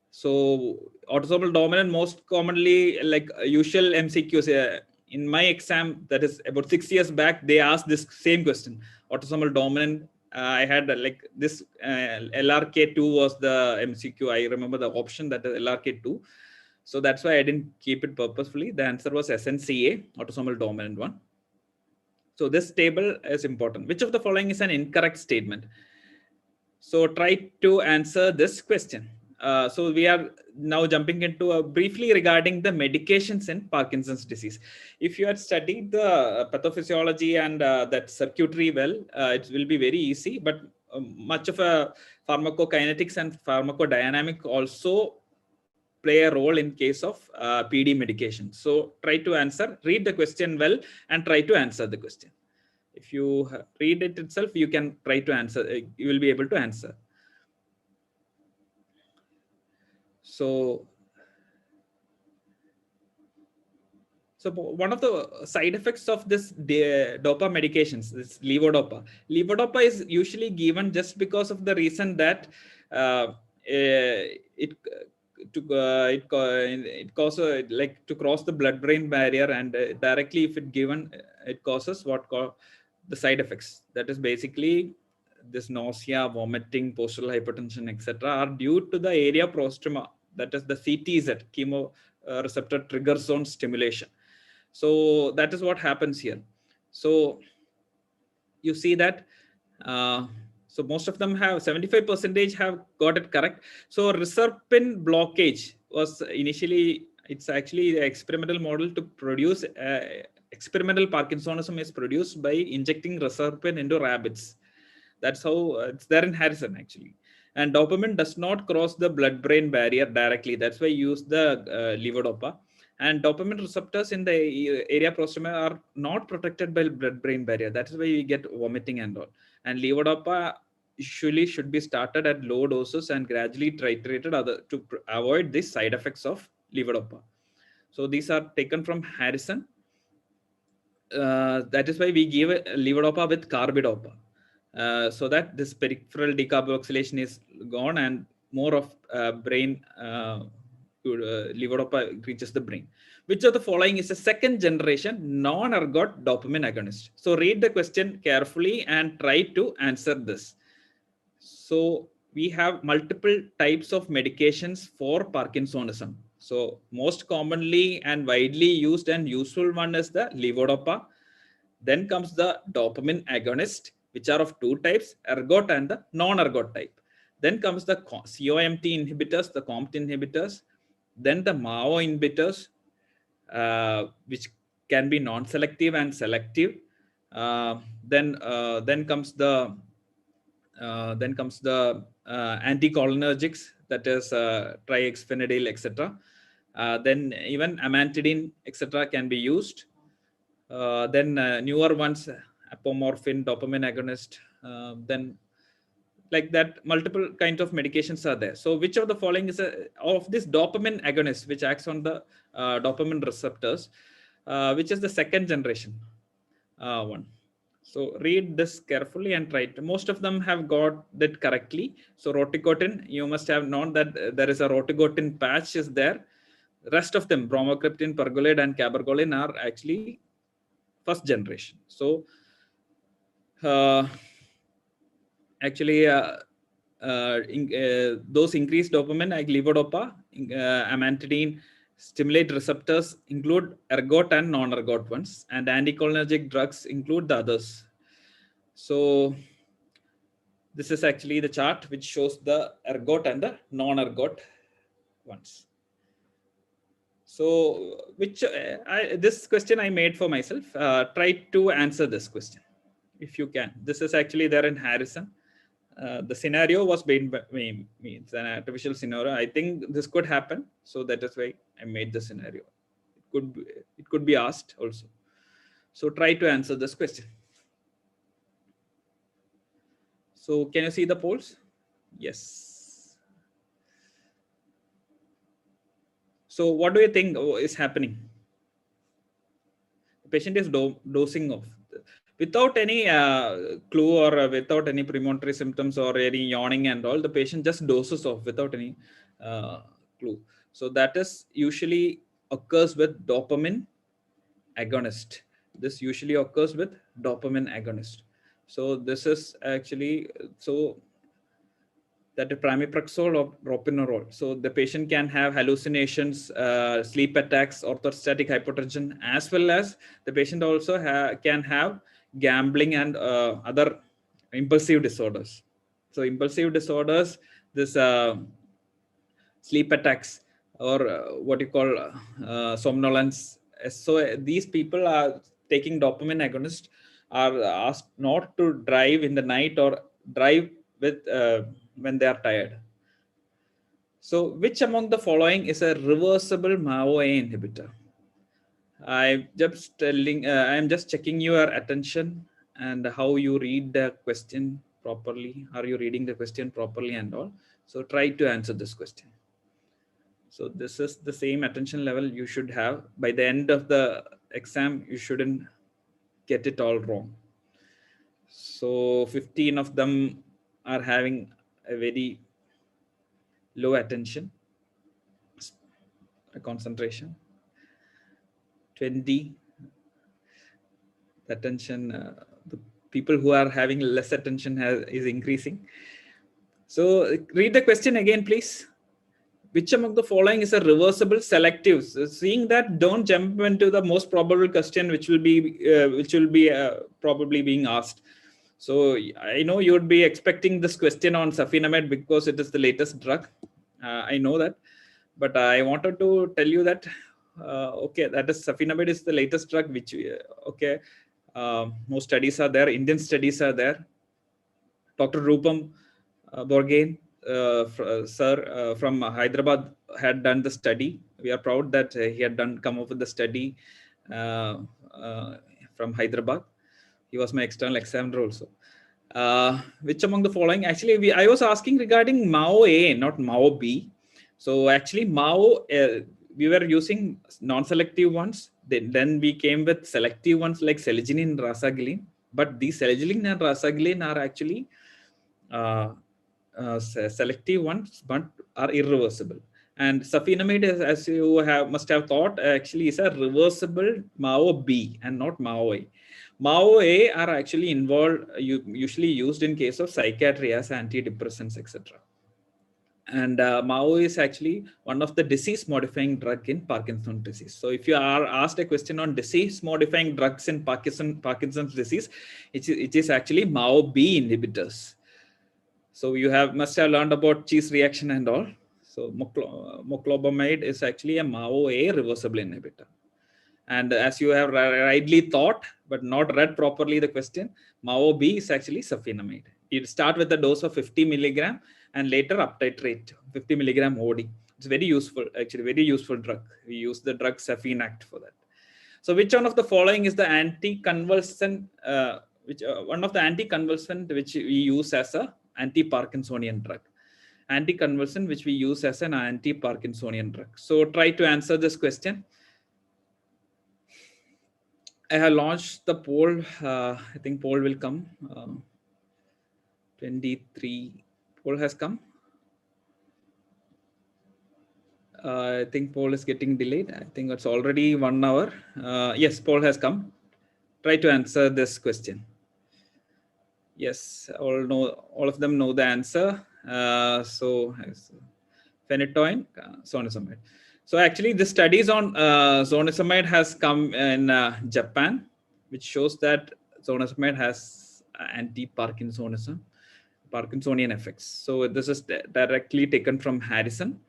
So autosomal dominant, most commonly, like usual MCQs in my exam, that is about 6 years back, they asked this same question. Autosomal dominant. I had like this LRK2 was the MCQ. I remember the option, that is LRK2. So that's why I didn't keep it purposefully. The answer was SNCA, autosomal dominant one. So this table is important. Which of the following is an incorrect statement? So try to answer this question. So we are now jumping into briefly regarding the medications in Parkinson's disease. If you had studied the pathophysiology and that circuitry well, it will be very easy, but much of a pharmacokinetics and pharmacodynamic also play a role in case of PD medication. So try to answer, read the question well, and try to answer the question. If you read it itself, you can try to answer, you will be able to answer. So one of the side effects of this DOPA medications, this levodopa is usually given just because of the reason that it causes like to cross the blood-brain barrier, and directly if it given, it causes what called the side effects. That is basically this nausea, vomiting, postural hypertension, etc., are due to the area prostrema, that is the CTZ, chemoreceptor trigger zone stimulation. So that is what happens here. So you see that so most of them have 75% have got it correct. So reserpine blockage was initially, it's actually the experimental model to produce experimental Parkinsonism is produced by injecting reserpine into rabbits. That's how it's there in Harrison actually. And dopamine does not cross the blood-brain barrier directly. That's why you use the levodopa. And dopamine receptors in the area prostrema are not protected by blood-brain barrier. That is why you get vomiting and all. And levodopa usually should be started at low doses and gradually titrated to avoid the side effects of levodopa. So these are taken from Harrison. That is why we give levodopa with carbidopa. So that this peripheral decarboxylation is gone and more of brain levodopa reaches the brain. Which of the following is a second generation non-ergot dopamine agonist? So read the question carefully and try to answer this. So we have multiple types of medications for Parkinsonism. So most commonly and widely used and useful one is the levodopa. Then comes the dopamine agonist, which are of two types, ergot and the non-ergot type. Then comes the COMT inhibitors, the COMT inhibitors. Then the MAO inhibitors, which can be non-selective and selective. Then comes the anticholinergics, that is triexphenadil, etc. Then even amantadine, etc., can be used. Then newer ones, apomorphine, dopamine agonist, then like that, multiple kinds of medications are there. So which of the following is of this dopamine agonist, which acts on the dopamine receptors, which is the second generation one? So read this carefully and try to. Most of them have got that correctly. So roticotin, you must have known that there is a roticotin patch is there. Rest of them, bromocriptine, pergolide, and cabergoline are actually first generation. So uh, actually those increased dopamine like levodopa, amantadine, stimulate receptors include ergot and non-ergot ones, and anticholinergic drugs include the others. So this is actually the chart which shows the ergot and the non-ergot ones. So this question I made for myself. Try to answer this question if you can. This is actually there in Harrison. The scenario was made by me. It's an artificial scenario. I think this could happen, so that is why I made the scenario. It could be asked also. So try to answer this question. So can you see the polls? Yes. So what do you think is happening? The patient is dosing off without any clue or without any premonitory symptoms or any yawning and all. The patient just doses off without any clue. So that is usually occurs with dopamine agonist. This usually occurs with dopamine agonist. So this is actually that pramiprazole or ropinirole. So the patient can have hallucinations, sleep attacks, orthostatic hypotension, as well as the patient also can have gambling and other impulsive disorders. So impulsive disorders, this sleep attacks or what you call somnolence. So these people are taking dopamine agonist are asked not to drive in the night or drive with when they are tired. So which among the following is a reversible MAO-A inhibitor? I am just checking your attention and how you read the question properly. Are you reading the question properly and all? So try to answer this question. So this is the same attention level you should have. By the end of the exam, you shouldn't get it all wrong. So 15 of them are having a very low attention, concentration. 20 attention, the people who are having less attention is increasing. So read the question again, please. Which among the following is a reversible selective? So seeing that, don't jump into the most probable question, which will be probably being asked. So I know you would be expecting this question on safinamide because it is the latest drug. I know that, but I wanted to tell you that okay, that is safinamide is the latest drug. Which okay, most studies are there. Indian studies are there. Dr. Rupam Borgain, sir from Hyderabad had done the study. We are proud that he had come up with the study from Hyderabad. He was my external examiner also. Which among the following? Actually, I was asking regarding MAO-A, not MAO-B. So actually, we were using non-selective ones. Then we came with selective ones like selegiline and rasagiline. But these selegiline and rasagiline are actually selective ones, but are irreversible. And safinamide, as you must have thought, actually is a reversible MAO-B and not MAO-A. MAO-A are actually involved, usually used in case of psychiatry as antidepressants, etc. And MAO is actually one of the disease-modifying drug in Parkinson's disease. So if you are asked a question on disease-modifying drugs in Parkinson's disease, it is actually MAO-B inhibitors. So you must have learned about cheese reaction and all. So moclobamide is actually a MAO-A reversible inhibitor. And as you have rightly thought, but not read properly the question, MAO-B is actually safinamide. You start with a dose of 50 milligram and later uptitrate 50 milligram OD. It's very useful, actually very useful drug. We use the drug Safinact for that. So which one of the following is the anti-convulsant, one of the anti-convulsant which we use as a anti-Parkinsonian drug? Anti-convulsant which we use as an anti-Parkinsonian drug. So try to answer this question. I have launched the poll. I think poll will come. 23 poll has come. I think poll is getting delayed. I think it's already 1 hour. Yes, poll has come. Try to answer this question. Yes, all of them know the answer. So phenytoin, zonisamide. So actually, the studies on zonisamide has come in Japan, which shows that zonisamide has anti-Parkinsonism, Parkinsonian effects. So this is directly taken from Harrison.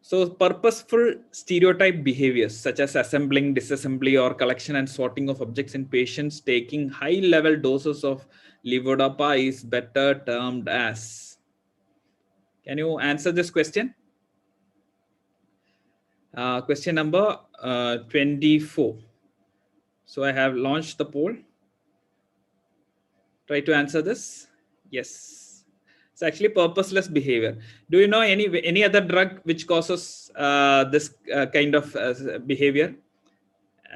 So purposeful stereotype behaviors such as assembling, disassembly, or collection and sorting of objects in patients taking high-level doses of levodopa is better termed as. Can you answer this question? Question number 24. So I have launched the poll. Try to answer this. Yes. It's actually purposeless behavior. Do you know any other drug which causes this kind of behavior?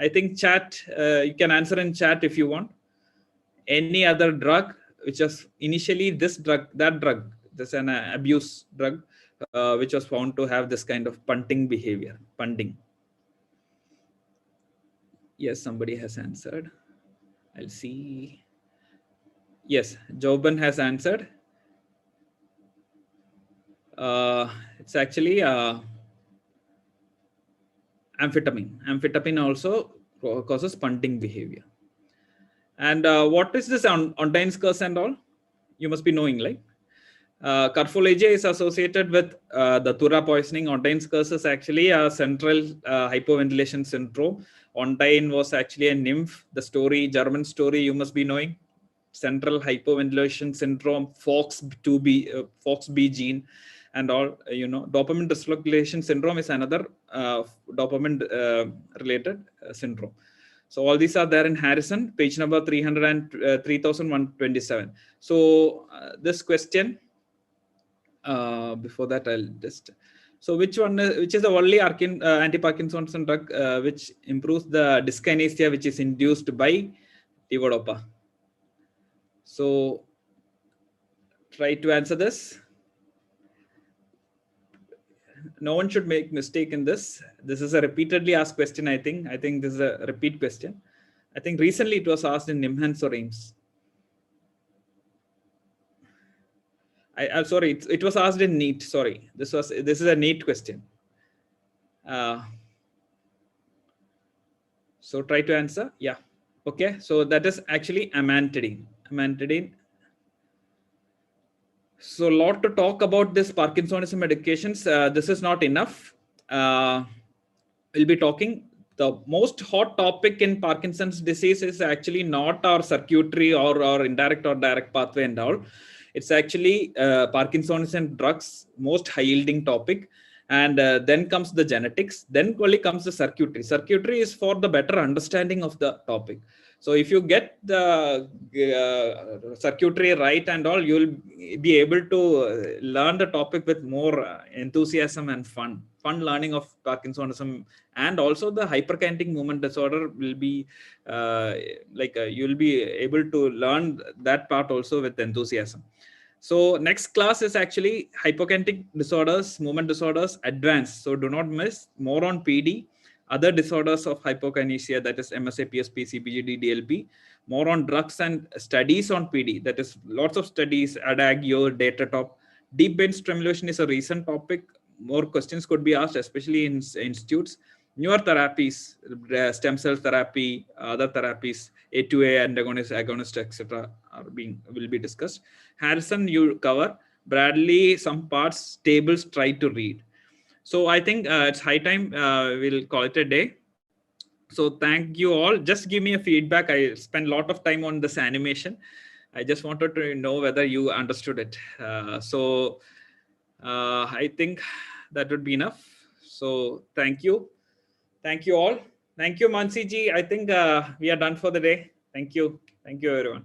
I think chat, you can answer in chat if you want. Any other drug which was initially this drug, that drug, this an abuse drug, which was found to have this kind of punting behavior, punting. Yes, somebody has answered. I'll see. Yes, Joban has answered. It's actually amphetamine. Amphetamine also causes punting behavior. And what is this Ondain's curse and all? You must be knowing, like. Carpholegia is associated with the Thura poisoning. Ondain's curse is actually a central hypoventilation syndrome. Ondain was actually a nymph. The story, German story, you must be knowing. Central hypoventilation syndrome, FOXB gene, and all. Dopamine dysregulation syndrome is another dopamine related syndrome. So all these are there in Harrison, page number 3127. So this question. Before that, I'll just. So which is the only anti-Parkinson's drug which improves the dyskinesia which is induced by levodopa? So try to answer this. No one should make mistake in this. This is a repeatedly asked question, I think. I think this is a repeat question. I think recently it was asked in NIMHANS or AIMS. I'm sorry, it was asked in NEET. Sorry, this is a NEET question. So try to answer. Yeah. Okay. So that is actually amantadine. Amantadine. So a lot to talk about this Parkinsonism medications. This is not enough. We'll be talking. The most hot topic in Parkinson's disease is actually not our circuitry or indirect or direct pathway and all. It's actually Parkinsonism drugs, most high yielding topic. And then comes the genetics, then only comes the circuitry. Circuitry is for the better understanding of the topic. So if you get the circuitry right and all, you'll be able to learn the topic with more enthusiasm and fun learning of Parkinsonism. And also the hyperkinetic movement disorder will be you'll be able to learn that part also with enthusiasm. So next class is actually hypokinetic disorders, movement disorders, advanced. So do not miss. More on PD, other disorders of hypokinesia, that is MSA, PSP, CBGD, DLP. More on drugs and studies on PD, that is lots of studies, Adagio, Datatop. Deep brain stimulation is a recent topic. More questions could be asked, especially in institutes. Newer therapies, stem cell therapy, other therapies, A2A, antagonist, agonist, etc. will be discussed. Harrison, you cover. Bradley, some parts, tables, try to read. So I think it's high time we'll call it a day. So thank you all. Just give me a feedback. I spent a lot of time on this animation. I just wanted to know whether you understood it. I think that would be enough. So thank you. Thank you all. Thank you, Mansi ji. I think we are done for the day. Thank you. Thank you, everyone.